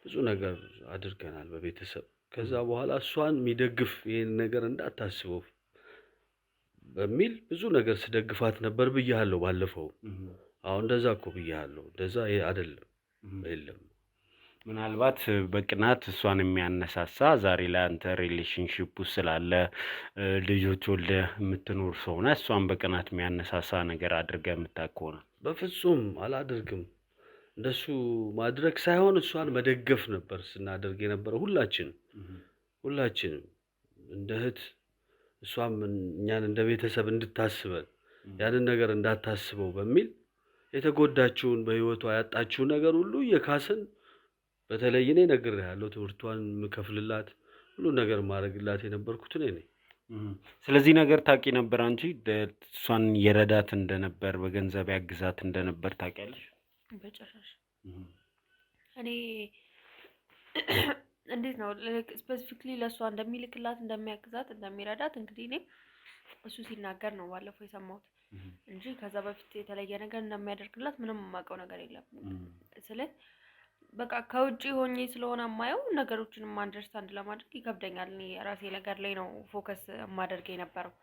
ብዙ ነገር አድርገናል በቤተሰብ። ከዛ በኋላ እሷን የሚደግፍ ይህን ነገር እንዳታስበው በሚል ብዙ ነገር ስደግፋት ነበር ብያለሁ ባለፈው። አሁን እንደዛ እኮ ብያለሁ። እንደዛ አይደለም፣ የለም። ምናልባት በቅናት እሷን የሚያነሳሳ ዛሬ ላይ አንተ ሪሌሽንሺፕ ውስጥ ስላለ ልጆች ወልደህ የምትኖር ሰው ነህ፣ እሷን በቅናት የሚያነሳሳ ነገር አድርገህ የምታውቅ ከሆነ? በፍጹም አላደርግም። እንደሱ ማድረግ ሳይሆን እሷን መደገፍ ነበር ስናደርግ የነበረው ሁላችንም እንደ እህት፣ እሷም እኛን እንደ ቤተሰብ እንድታስበን ያንን ነገር እንዳታስበው በሚል የተጎዳችውን በህይወቷ ያጣችውን ነገር ሁሉ እየካስን፣ በተለይ እኔ ነግሬሃለሁ፣ ትምህርቷን የምከፍልላት ሁሉ ነገር ማድረግላት የነበርኩት እኔ ነኝ። ስለዚህ ነገር ታውቂ ነበር አንቺ? እሷን የረዳት እንደነበር በገንዘብ ያግዛት እንደነበር ታውቂያለሽ? በጭራሽ። እኔ እንዴት ነው ስፔሲፊክሊ ለእሷ እንደሚልክላት፣ እንደሚያግዛት፣ እንደሚረዳት እንግዲህ እኔ እሱ ሲናገር ነው ባለፈው የሰማሁት እንጂ ከዛ በፊት የተለየ ነገር እንደሚያደርግላት ምንም የማውቀው ነገር የለም። ስለ በቃ ከውጪ ሆኜ ስለሆነ የማየው ነገሮችንም አንደርስታንድ ለማድረግ ይከብደኛል። እኔ ራሴ ነገር ላይ ነው ፎከስ የማደርግ የነበረው።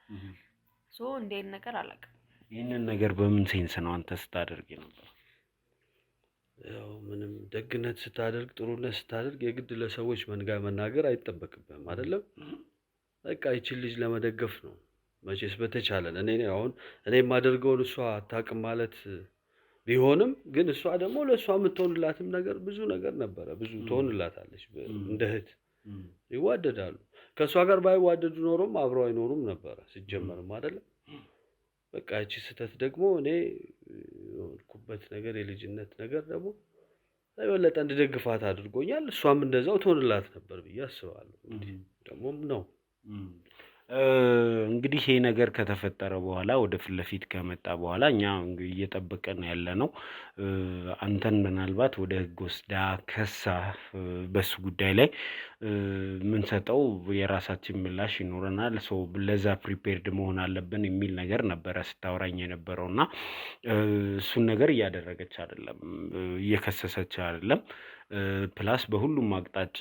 እንዴት ነገር አላውቅም። ይህንን ነገር በምን ሴንስ ነው አንተ ስታደርግ ነበር? ያው ምንም ደግነት ስታደርግ፣ ጥሩነት ስታደርግ የግድ ለሰዎች መናገር አይጠበቅብህም አይደለም። በቃ ይችን ልጅ ለመደገፍ ነው መቼስ በተቻለን። እኔ የማደርገውን እሷ አታውቅም ማለት ቢሆንም ግን እሷ ደግሞ ለእሷ የምትሆንላትም ነገር ብዙ ነገር ነበረ። ብዙ ትሆንላታለች። እንደ እህት ይዋደዳሉ። ከእሷ ጋር ባይዋደዱ ኖሮም አብረው አይኖሩም ነበረ ሲጀመርም አይደለም። በቃ እቺ ስህተት ደግሞ እኔ የሆንኩበት ነገር የልጅነት ነገር ደግሞ የበለጠ እንድደግፋት አድርጎኛል። እሷም እንደዛው ትሆንላት ነበር ብዬ አስባለሁ። እንግዲህ ደግሞም ነው እንግዲህ ይሄ ነገር ከተፈጠረ በኋላ ወደ ፊት ለፊት ከመጣ በኋላ እኛ እየጠበቀን ያለ ነው አንተን ምናልባት ወደ ህግ ወስዳ ከሳ በሱ ጉዳይ ላይ የምንሰጠው የራሳችን ምላሽ ይኖረናል። ለዛ ፕሪፔርድ መሆን አለብን የሚል ነገር ነበረ ስታወራኝ የነበረውና እሱን ነገር እያደረገች አይደለም፣ እየከሰሰች አይደለም። ፕላስ በሁሉም አቅጣጫ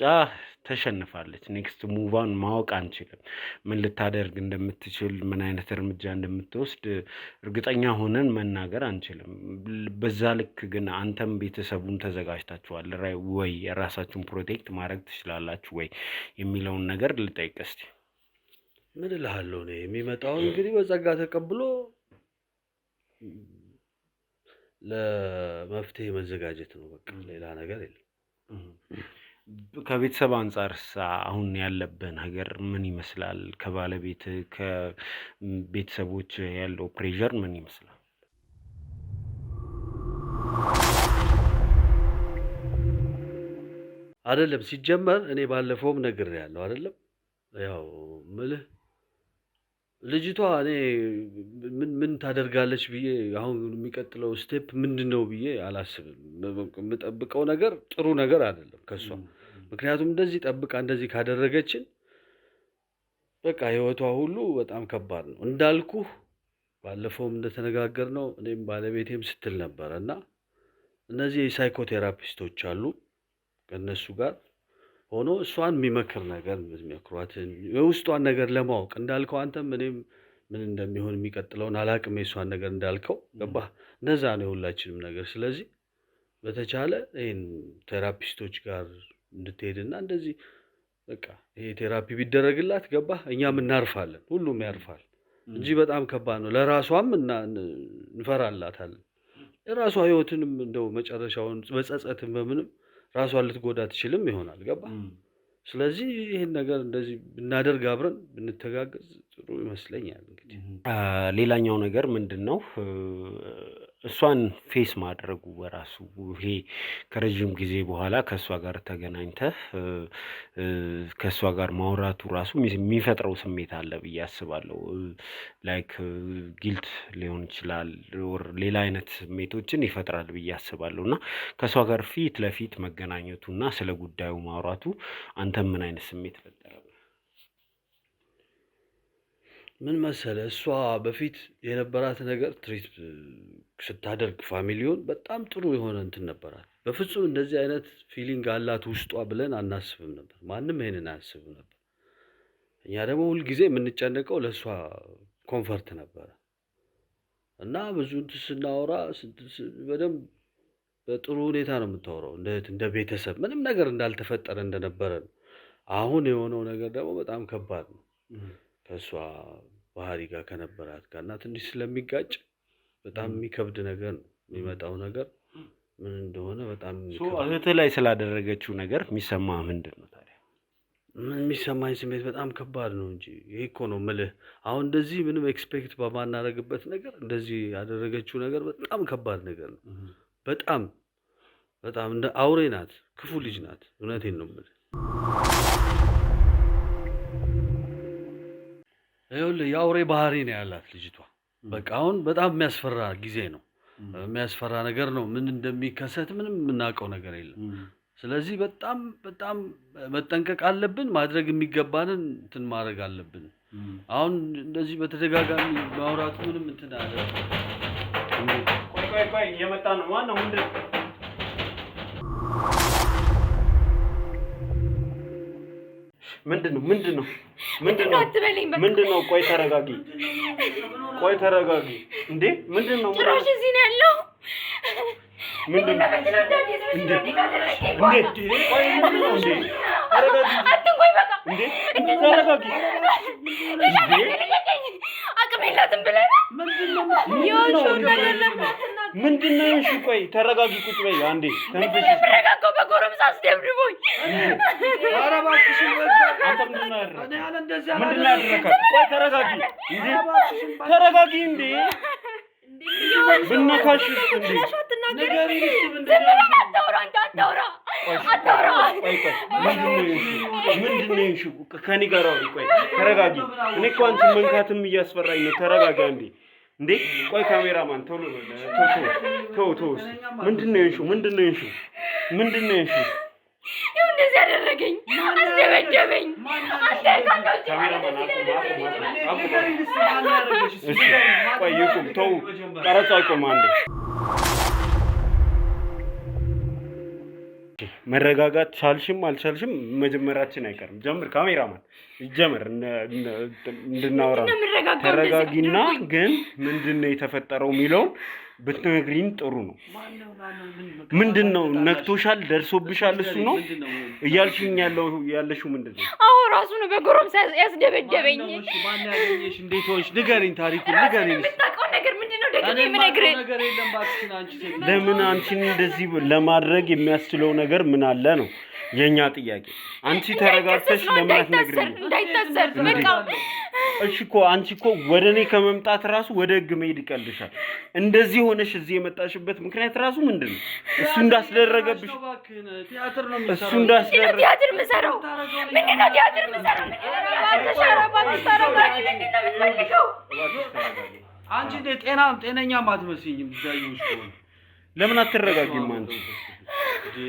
ተሸንፋለች። ኔክስት ሙቫን ማወቅ አንችልም። ምን ልታደርግ እንደምትችል ምን አይነት እርምጃ እንደምትወስድ እርግጠኛ ሆነን መናገር አንችልም። በዛ ልክ ግን አንተም ቤተሰቡን ተዘጋጅታችኋል ወይ? የራሳችሁን ፕሮቴክት ማድረግ ትችላላችሁ ወይ የሚለውን ነገር ልጠይቅ እስቲ። ምን እልሃለሁ እኔ የሚመጣውን እንግዲህ በጸጋ ተቀብሎ ለመፍትሄ መዘጋጀት ነው በቃ፣ ሌላ ነገር የለም። ከቤተሰብ አንጻርስ አሁን ያለብህ ነገር ምን ይመስላል? ከባለቤት ከቤተሰቦች ያለው ፕሬዠር ምን ይመስላል? አይደለም ሲጀመር እኔ ባለፈውም ነግሬያለሁ አይደለም፣ ያው ምልህ ልጅቷ እኔ ምን ታደርጋለች ብዬ አሁን የሚቀጥለው ስቴፕ ምንድን ነው ብዬ አላስብም። የምጠብቀው ነገር ጥሩ ነገር አይደለም ከሷ። ምክንያቱም እንደዚህ ጠብቃ እንደዚህ ካደረገችን በቃ ህይወቷ ሁሉ በጣም ከባድ ነው። እንዳልኩህ ባለፈውም እንደተነጋገርነው እኔም ባለቤቴም ስትል ነበረ እና እነዚህ የሳይኮቴራፒስቶች አሉ ከእነሱ ጋር ሆኖ እሷን የሚመክር ነገር የሚመክሯትን የውስጧን ነገር ለማወቅ እንዳልከው አንተም እኔም ምን እንደሚሆን የሚቀጥለውን አላቅም። የእሷን ነገር እንዳልከው ገባህ? እንደዛ ነው የሁላችንም ነገር። ስለዚህ በተቻለ ይህን ቴራፒስቶች ጋር እንድትሄድና እንደዚህ በቃ ይሄ ቴራፒ ቢደረግላት ገባህ? እኛም እናርፋለን፣ ሁሉም ያርፋል እንጂ በጣም ከባድ ነው። ለራሷም እንፈራላታለን። የራሷ ህይወትንም እንደው መጨረሻውን በጸጸትም በምንም ራሷን ልትጎዳ ትችልም ይሆናል። ገባ? ስለዚህ ይህን ነገር እንደዚህ ብናደርግ አብረን ብንተጋገዝ ጥሩ ይመስለኛል። እንግዲህ ሌላኛው ነገር ምንድን ነው እሷን ፌስ ማድረጉ በራሱ ይሄ ከረዥም ጊዜ በኋላ ከእሷ ጋር ተገናኝተህ ከእሷ ጋር ማውራቱ ራሱ የሚፈጥረው ስሜት አለ ብዬ አስባለሁ። ላይክ ጊልት ሊሆን ይችላል፣ ሌላ አይነት ስሜቶችን ይፈጥራል ብዬ አስባለሁ። እና ከእሷ ጋር ፊት ለፊት መገናኘቱ እና ስለ ጉዳዩ ማውራቱ አንተም ምን አይነት ስሜት ፈጠረ? ምን መሰለ እሷ በፊት የነበራት ነገር ትሪት ስታደርግ ፋሚሊውን በጣም ጥሩ የሆነ እንትን ነበራት። በፍጹም እንደዚህ አይነት ፊሊንግ አላት ውስጧ ብለን አናስብም ነበር። ማንም ይሄንን አያስብም ነበር። እኛ ደግሞ ሁልጊዜ የምንጨነቀው ለእሷ ኮንፈርት ነበረ እና ብዙ እንትን ስናወራ በደንብ በጥሩ ሁኔታ ነው የምታወራው፣ እንደ ቤተሰብ ምንም ነገር እንዳልተፈጠረ እንደነበረ ነው። አሁን የሆነው ነገር ደግሞ በጣም ከባድ ነው ከእሷ ባህሪ ጋር ከነበራት ጋር እና ትንሽ ስለሚጋጭ በጣም የሚከብድ ነገር ነው የሚመጣው ነገር ምን እንደሆነ በጣም እህትህ ላይ ስላደረገችው ነገር የሚሰማ ምንድን ነው ታዲያ? ምን የሚሰማኝ ስሜት በጣም ከባድ ነው እንጂ ይሄ እኮ ነው የምልህ። አሁን እንደዚህ ምንም ኤክስፔክት በማናረግበት ነገር እንደዚህ ያደረገችው ነገር በጣም ከባድ ነገር ነው። በጣም በጣም እንደ አውሬ ናት፣ ክፉ ልጅ ናት። እውነቴን ነው የምልህ። ይኸውልህ የአውሬ ባህሪ ነው ያላት ልጅቷ። በቃ አሁን በጣም የሚያስፈራ ጊዜ ነው፣ የሚያስፈራ ነገር ነው። ምን እንደሚከሰት ምንም የምናውቀው ነገር የለም። ስለዚህ በጣም በጣም መጠንቀቅ አለብን። ማድረግ የሚገባንን እንትን ማድረግ አለብን። አሁን እንደዚህ በተደጋጋሚ ማውራቱ ምንም እንትን አለ። ቆይ እየመጣ ነው። ዋናው ምንድን ነው? ቆይ ተረጋጊ። እንዴ ምንድን ነው? ጭራሽ እዚህ ነው ያለው። ምንድን ነው? አቅም የላትም ብለህ ምንድን ነው? እሺ ቆይ ተረጋጊ፣ ቁጭ በይ አንዴ። ተንፈሽ ተረጋጋው። በጎረምሳ አስደብድቦኝ። ኧረ እባክሽ አንተ ምንድን ነው ያደረካት? ቆይ ተረጋጊ እንዴ ብነካሽ እንዴ ነገር ምንድን ነው? እሺ ከኔ ጋር አውሪ። ቆይ ተረጋጊ። እኔ እኮ አንቺን መንካትም እያስፈራኝ ነው። ተረጋጋ እንዴ ቆይ ካሜራማን ቶሎ ምንድን ነው? ይኸው እንደዚህ ያደረገኝ፣ አስደበደበኝ። ካሜራማን ቆይ ይቁም፣ ተው፣ ቀረጻ ይቁም አንዴ። መረጋጋት ቻልሽም አልቻልሽም መጀመራችን አይቀርም። ጀምር ካሜራማን ይጀምር እንድናወራ ተረጋጊና ግን ምንድነው የተፈጠረው የሚለውን ብትነግሪኝ ጥሩ ነው። ምንድነው ነክቶሻል? ደርሶብሻል? እሱ ነው እያልሽኝ ያለሽው ምንድነው? አዎ ራሱ ነው በጎረምሳ ያስደበደበኝ። ማን ያገኘሽ? እንዴት ሆንሽ? ንገሪኝ፣ ታሪኩን ንገሪኝ። የምታውቀው ነገር ምንድነው? ደግሜ የምነግርህ ነገር የለም እባክሽን። አንቺ ለምን አንቺን እንደዚህ ለማድረግ የሚያስችለው ነገር ምን አለ ነው የኛ ጥያቄ። አንቺ ተረጋግተሽ ለምን አትነግሪኝ? እንዳይታሰር በቃ እሺ እኮ አንቺ እኮ ወደ እኔ ከመምጣት ራሱ ወደ ህግ መሄድ ይቀልሻል። እንደዚህ ሆነሽ እዚህ የመጣሽበት ምክንያት ራሱ ምንድነው? እሱ እንዳስደረገብሽ ቲያትር ነው እሱ እንዳስደረገ ቲያትር ምሰራው ምንድነው? ቲያትር ምሰራው አንቺ ጤነኛ ማትመስይኝም። ዛዩሽ ነው። ለምን አትረጋጊም አንቺ?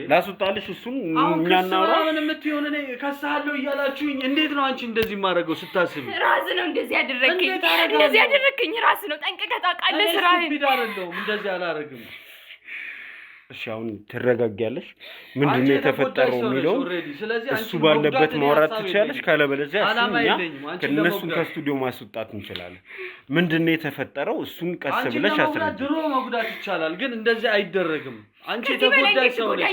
ላስወጣልሽ እሱን እኛ እናውራ። ምን የምትሆን እኔ ከሳለሁ እያላችሁኝ እንዴት ነው አንቺ እንደዚህ ማድረገው? ስታስቢ ራስ ነው እንደዚህ ያደረከኝ ራስ ነው። ጠንቅቀህ ታውቃለህ ስራህን። ቢዳ አይደለም እንደዚህ አላረግም። እሺ አሁን ትረጋጊያለሽ? ምንድነው የተፈጠረው የሚለው እሱ ባለበት ማውራት ትችያለሽ። ካለበለዚያ እኛ ከነሱን ከስቱዲዮ ማስወጣት እንችላለን። ምንድነው የተፈጠረው? እሱን ቀስ ብለሽ አስረጅ። ድሮ መጉዳት ይቻላል፣ ግን እንደዚህ አይደረግም። አንቺ የተጎዳሽ ሰው ነሽ።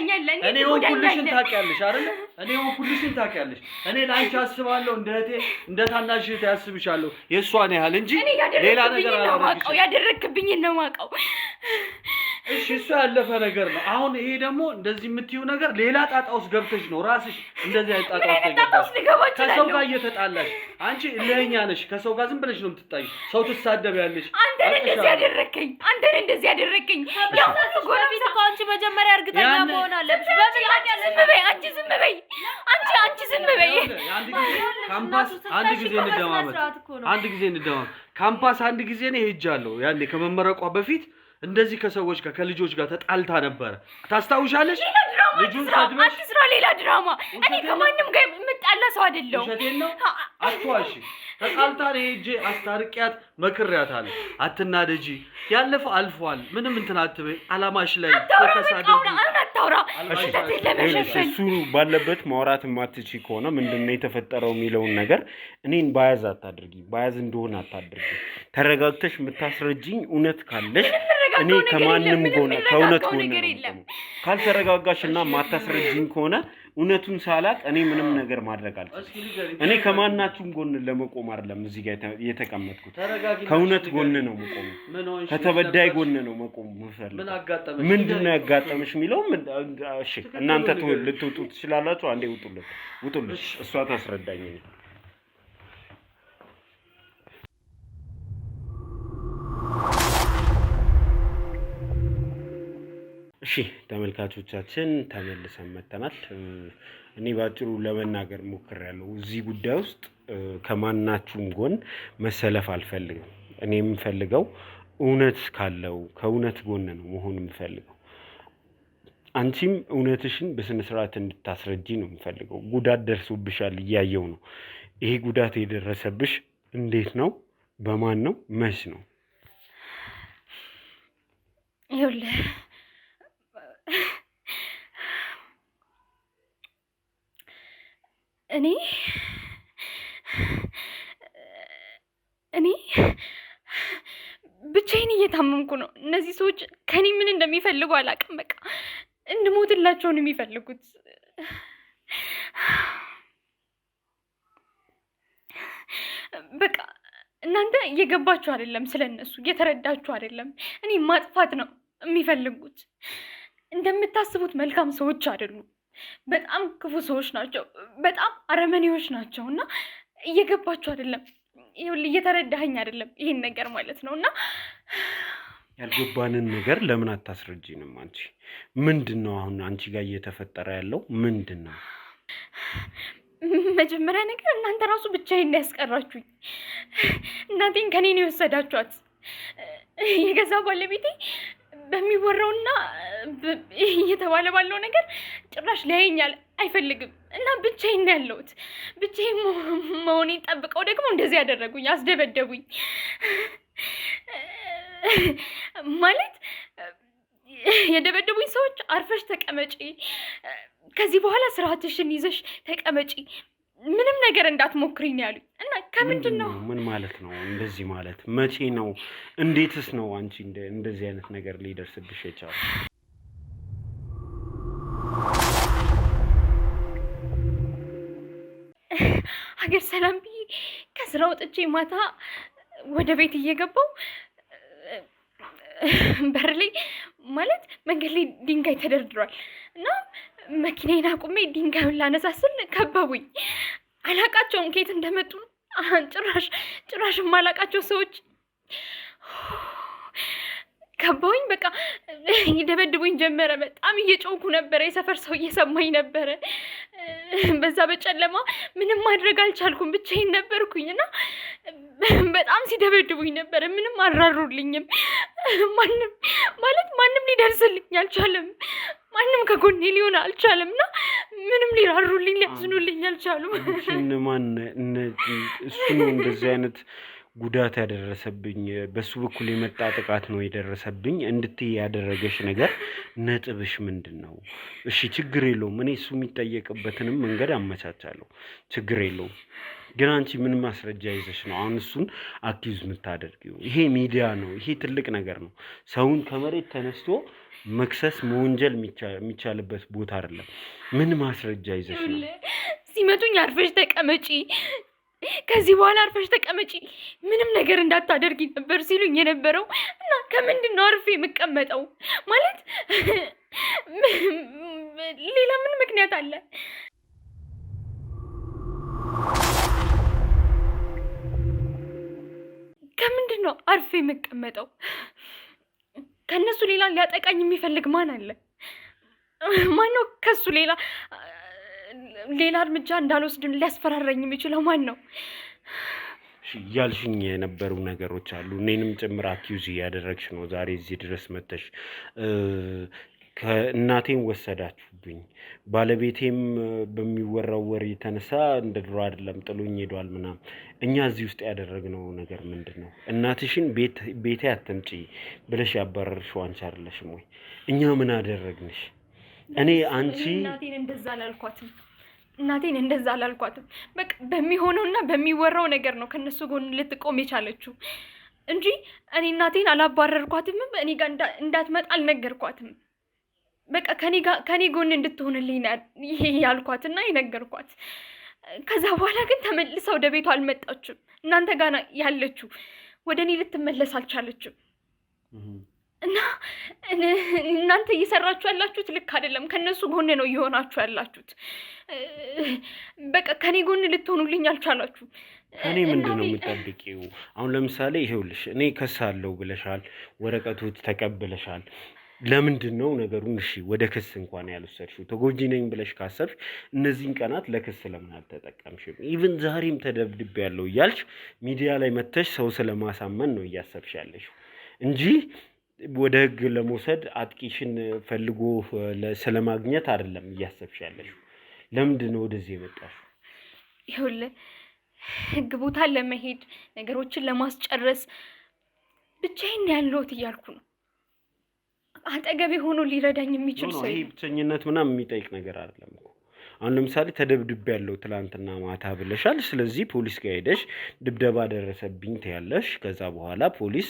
እኔ ሁሉሽን ታውቂያለሽ አይደል? እኔ ሁሉሽን ታውቂያለሽ። እኔ ላንቺ አስባለሁ፣ እንደ እህቴ እንደ ታናሽ እህቴ ያስብሻለሁ፣ የእሷን ያህል እንጂ ሌላ ነገር አላደረግሽም። ያደረግክብኝን ነው የማውቀው። እሺ እሱ ያለፈ ነገር ነው። አሁን ይሄ ደግሞ እንደዚህ የምትይው ነገር ሌላ ጣጣ ውስጥ ገብተሽ ነው ራስሽ እንደዚህ አይነት ጣጣ ውስጥ ገብተሽ ከሰው ጋር እየተጣላሽ። አንቺ እልኸኛ ነሽ። ከሰው ጋር ዝም ብለሽ ነው የምትጣይ። ሰው ትሳደቢያለሽ። አንተን እንደዚህ ያደረከኝ ያው ጎረቤት እኮ አንቺ መጀመሪያ እርግጠኛ መሆን አለብሽ። ዝም በይ አንቺ፣ ዝም በይ አንቺ፣ ዝም በይ። ካምፓስ አንድ ጊዜ እንደማመጥ ካምፓስ አንድ ጊዜ ነው ሄጃለሁ። ያኔ ከመመረቋ በፊት እንደዚህ ከሰዎች ጋር ከልጆች ጋር ተጣልታ ነበረ። ታስታውሻለሽ? ልጁን ሰድበሽ አትስራ፣ ሌላ ድራማ። እኔ ከማንም ጋር የምጣላ ሰው አይደለሁም። ውሸቴን ነው። አትዋሺ። ተጣልታ ነው ሄጄ አስታርቂያት መክሬያታለሁ። አትናደጂ፣ ያለፈው አልፏል። ምንም እንትን አትበይ። አላማሽ ላይ ፎከስ አድርጊ። አታውራ። እሱ ባለበት ማውራት የማትችይ ከሆነ ምንድነው የተፈጠረው የሚለውን ነገር እኔን ባያዝ አታድርጊ፣ ባያዝ እንደሆነ አታድርጊ። ተረጋግተሽ የምታስረጅኝ እውነት ካለሽ እኔ ከማንም ጎን ከእውነት ጎን ነው። ካልተረጋጋሽና ማታስረጅኝ ከሆነ እውነቱን ሳላቅ እኔ ምንም ነገር ማድረግ አልችልም። እኔ ከማናችሁም ጎን ለመቆም አይደለም እዚህ ጋር የተቀመጥኩት። ከእውነት ጎን ነው መቆም፣ ከተበዳይ ጎን ነው መቆም የምፈልገው። ምንድነው ያጋጠመሽ የሚለው እሺ፣ እናንተ ልትውጡ ትችላላችሁ። አንዴ ውጡልኝ፣ እሷ ታስረዳኝ። እሺ ተመልካቾቻችን ተመልሰን መጥተናል። እኔ ባጭሩ ለመናገር ሞክሬያለሁ። እዚህ ጉዳይ ውስጥ ከማናችሁም ጎን መሰለፍ አልፈልግም። እኔ የምፈልገው እውነት ካለው ከእውነት ጎን ነው መሆን የምፈልገው። አንቺም እውነትሽን በስነ ስርዓት እንድታስረጂ ነው የምፈልገው። ጉዳት ደርሶብሻል፣ እያየው ነው። ይሄ ጉዳት የደረሰብሽ እንዴት ነው? በማን ነው? መች ነው? ይኸውልህ እኔ ብቻዬን እየታመምኩ ነው። እነዚህ ሰዎች ከኔ ምን እንደሚፈልጉ አላውቅም። በቃ እንድሞትላቸው ነው የሚፈልጉት። በቃ እናንተ እየገባችሁ አይደለም፣ ስለነሱ እየተረዳችሁ አይደለም። እኔ ማጥፋት ነው የሚፈልጉት። እንደምታስቡት መልካም ሰዎች አይደሉም። በጣም ክፉ ሰዎች ናቸው። በጣም አረመኔዎች ናቸው። እና እየገባችሁ አይደለም፣ እየተረዳኸኝ አይደለም ይሄን ነገር ማለት ነው። እና ያልገባንን ነገር ለምን አታስረጂንም? አንቺ ምንድነው አሁን አንቺ ጋር እየተፈጠረ ያለው ምንድነው? መጀመሪያ ነገር እናንተ ራሱ ብቻዬን ያስቀራችሁኝ። እናቴን ከኔ ነው የወሰዳችኋት። የገዛ ባለቤቴ በሚወራውና እየተባለ ባለው ነገር ጭራሽ ሊያየኛል አይፈልግም። እና ብቻዬን ያለሁት ብቻዬን መሆኔን ጠብቀው ደግሞ እንደዚህ ያደረጉኝ፣ አስደበደቡኝ። ማለት የደበደቡኝ ሰዎች አርፈሽ ተቀመጪ፣ ከዚህ በኋላ ስርዓትሽን ይዘሽ ተቀመጪ፣ ምንም ነገር እንዳትሞክሪኝ ያሉኝ እና ከምንድን ነው ምን ማለት ነው እንደዚህ ማለት? መቼ ነው? እንዴትስ ነው አንቺ እንደዚህ አይነት ነገር ሊደርስብሽ የቻለው? ሀገር ሰላም ብዬ ከስራ ወጥቼ ማታ ወደ ቤት እየገባው በር ላይ ማለት መንገድ ላይ ድንጋይ ተደርድሯል እና መኪናዬን አቁሜ ድንጋዩን ላነሳ ስል ከበቡኝ። አላቃቸውም ከየት እንደመጡ ጭራሽ የማላቃቸው ሰዎች ከበውኝ በቃ ይደበድቡኝ ጀመረ። በጣም እየጮኩ ነበረ። የሰፈር ሰው እየሰማኝ ነበረ። በዛ በጨለማ ምንም ማድረግ አልቻልኩም። ብቻዬን ነበርኩኝ እና በጣም ሲደበድቡኝ ነበረ። ምንም አልራሩልኝም። ማንም ሊደርስልኝ አልቻለም። ማንም ከጎኔ ሊሆን አልቻለም እና ምንም ሊራሩልኝ ሊያዝኑልኝ አልቻሉም። ማን እሱ ነው እንደዚህ አይነት ጉዳት ያደረሰብኝ? በሱ በኩል የመጣ ጥቃት ነው የደረሰብኝ እንድትይ ያደረገሽ ነገር ነጥብሽ ምንድን ነው? እሺ ችግር የለውም፣ እኔ እሱ የሚጠየቅበትንም መንገድ አመቻቻለሁ፣ ችግር የለውም። ግን አንቺ ምን ማስረጃ ይዘሽ ነው አሁን እሱን አኪዝ የምታደርጊው? ይሄ ሚዲያ ነው፣ ይሄ ትልቅ ነገር ነው። ሰውን ከመሬት ተነስቶ መክሰስ መወንጀል የሚቻልበት ቦታ አይደለም። ምን ማስረጃ ይዘሽ ነው? ሲመቱኝ አርፈሽ ተቀመጪ፣ ከዚህ በኋላ አርፈሽ ተቀመጪ፣ ምንም ነገር እንዳታደርጊ ነበር ሲሉኝ የነበረው እና ከምንድን ነው አርፌ የምቀመጠው? ማለት ሌላ ምን ምክንያት አለ? ከምንድን ነው አርፌ የምቀመጠው? ከነሱ ሌላ ሊያጠቃኝ የሚፈልግ ማን አለ? ማን ነው ከሱ ሌላ እርምጃ እንዳልወስድ ሊያስፈራራኝ የሚችለው ማን ነው? እያልሽኝ የነበሩ ነገሮች አሉ። እኔንም ጭምር አኪዩዝ እያደረግሽ ነው። ዛሬ እዚህ ድረስ መተሽ ከእናቴም ወሰዳችሁብኝ፣ ባለቤቴም በሚወራው ወሬ የተነሳ እንደ ድሮ አይደለም ጥሎኝ ሄዷል ምናምን። እኛ እዚህ ውስጥ ያደረግነው ነገር ምንድን ነው? እናትሽን ቤቴ አትምጪ ብለሽ ያባረርሽው አንቺ አይደለሽም ወይ? እኛ ምን አደረግንሽ? እናቴን እንደዛ አላልኳትም። በቃ በሚሆነውና በሚወራው ነገር ነው ከነሱ ጎን ልትቆም የቻለችው እንጂ እኔ እናቴን አላባረርኳትም። እኔ ጋር እንዳትመጣ አልነገርኳትም። በቃ ከኔ ጎን እንድትሆንልኝ ይሄ ያልኳትና የነገርኳት። ከዛ በኋላ ግን ተመልሳ ወደ ቤቷ አልመጣችም። እናንተ ጋር ያለችው ወደ እኔ ልትመለስ አልቻለችም። እና እናንተ እየሰራችሁ ያላችሁት ልክ አይደለም። ከነሱ ጎን ነው እየሆናችሁ ያላችሁት። በቃ ከኔ ጎን ልትሆኑልኝ አልቻላችሁ። ከኔ ምንድን ነው የምጠብቂው? አሁን ለምሳሌ ይሄውልሽ፣ እኔ ከሳለሁ ብለሻል፣ ወረቀቶች ተቀብለሻል። ለምንድን ነው ነገሩን እሺ ወደ ክስ እንኳን ያልወሰድሽው? ተጎጂ ነኝ ብለሽ ካሰብሽ እነዚህን ቀናት ለክስ ለምን አልተጠቀምሽም? ኢቭን ዛሬም ተደብድቤያለሁ እያልሽ ሚዲያ ላይ መተሽ ሰው ስለማሳመን ነው እያሰብሽ ያለሽው እንጂ ወደ ህግ ለመውሰድ አጥቂሽን ፈልጎ ስለማግኘት አይደለም እያሰብሽ ያለሽው። ለምንድን ነው ወደዚህ የመጣሽው? ይኸውልህ ህግ ቦታ ለመሄድ ነገሮችን ለማስጨረስ ብቻዬን ያለሁት እያልኩ ነው። አጠገቤ ሆኖ ሊረዳኝ የሚችል ሰው ይሄ ብቸኝነት ምናምን የሚጠይቅ ነገር አይደለም እኮ። አሁን ለምሳሌ ተደብድቤያለሁ ትላንትና ማታ ብለሻል። ስለዚህ ፖሊስ ጋር ሄደሽ ድብደባ ደረሰብኝ ትያለሽ። ከዛ በኋላ ፖሊስ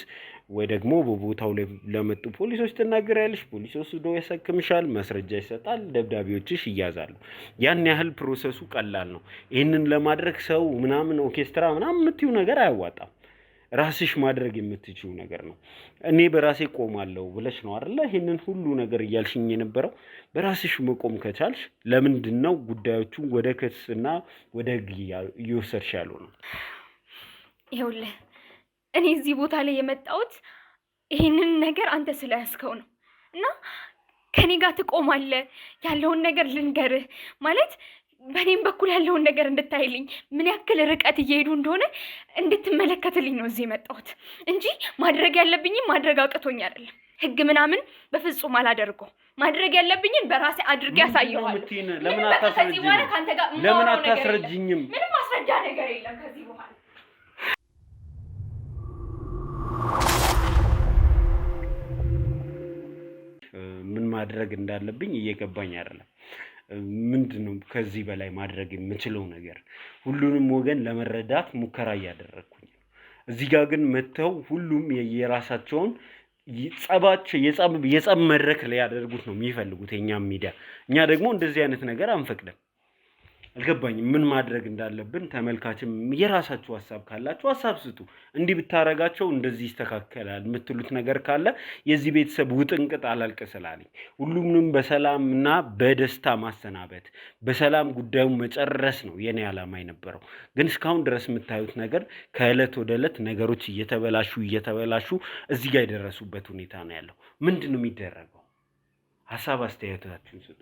ወይ ደግሞ በቦታው ላይ ለመጡ ፖሊሶች ትናገሪያለሽ። ፖሊስ ወስዶ ያሰክምሻል፣ ማስረጃ ይሰጣል፣ ደብዳቤዎችሽ ይያዛሉ። ያን ያህል ፕሮሰሱ ቀላል ነው። ይህንን ለማድረግ ሰው ምናምን ኦርኬስትራ ምናምን የምትይው ነገር አያዋጣም። ራስሽ ማድረግ የምትችው ነገር ነው። እኔ በራሴ ቆማለሁ ብለሽ ነው አይደለ ይሄንን ሁሉ ነገር እያልሽኝ የነበረው? በራስሽ መቆም ከቻልሽ ለምንድን ነው ጉዳዮቹን ወደ ክስና ወደ ህግ እየወሰድሽ ያለው ነው? ይኸውልህ እኔ እዚህ ቦታ ላይ የመጣሁት ይሄንን ነገር አንተ ስለያዝከው ነው እና ከኔ ጋር ትቆማለህ። ያለውን ነገር ልንገርህ ማለት በእኔም በኩል ያለውን ነገር እንድታይልኝ ምን ያክል ርቀት እየሄዱ እንደሆነ እንድትመለከትልኝ ነው እዚህ የመጣሁት እንጂ ማድረግ ያለብኝም ማድረግ አቅቶኝ አይደለም። ህግ ምናምን በፍጹም አላደርገው። ማድረግ ያለብኝን በራሴ አድርጌ ያሳየዋለሁ። ለምን አታስረጅኝም? ምንም ማስረጃ ነገር የለም ከዚህ በኋላ። ምን ማድረግ እንዳለብኝ እየገባኝ አይደለም። ምንድነው ከዚህ በላይ ማድረግ የምችለው ነገር? ሁሉንም ወገን ለመረዳት ሙከራ እያደረግኩኝ ነው። እዚህ ጋር ግን መተው ሁሉም የራሳቸውን የጸብ መድረክ ላይ ያደርጉት ነው የሚፈልጉት የኛም ሚዲያ። እኛ ደግሞ እንደዚህ አይነት ነገር አንፈቅድም። አልገባኝም ምን ማድረግ እንዳለብን። ተመልካችም የራሳችሁ ሐሳብ ካላችሁ ሐሳብ ስጡ። እንዲህ ብታረጋቸው እንደዚህ ይስተካከላል የምትሉት ነገር ካለ የዚህ ቤተሰብ ውጥንቅጥ አላልቅ ስላለኝ ሁሉንም በሰላምና በደስታ ማሰናበት፣ በሰላም ጉዳዩን መጨረስ ነው የኔ ዓላማ የነበረው። ግን እስካሁን ድረስ የምታዩት ነገር ከዕለት ወደ ዕለት ነገሮች እየተበላሹ እዚህ ጋር የደረሱበት ሁኔታ ነው ያለው። ምንድን ነው የሚደረገው? ሐሳብ አስተያየታችሁን ስጡ።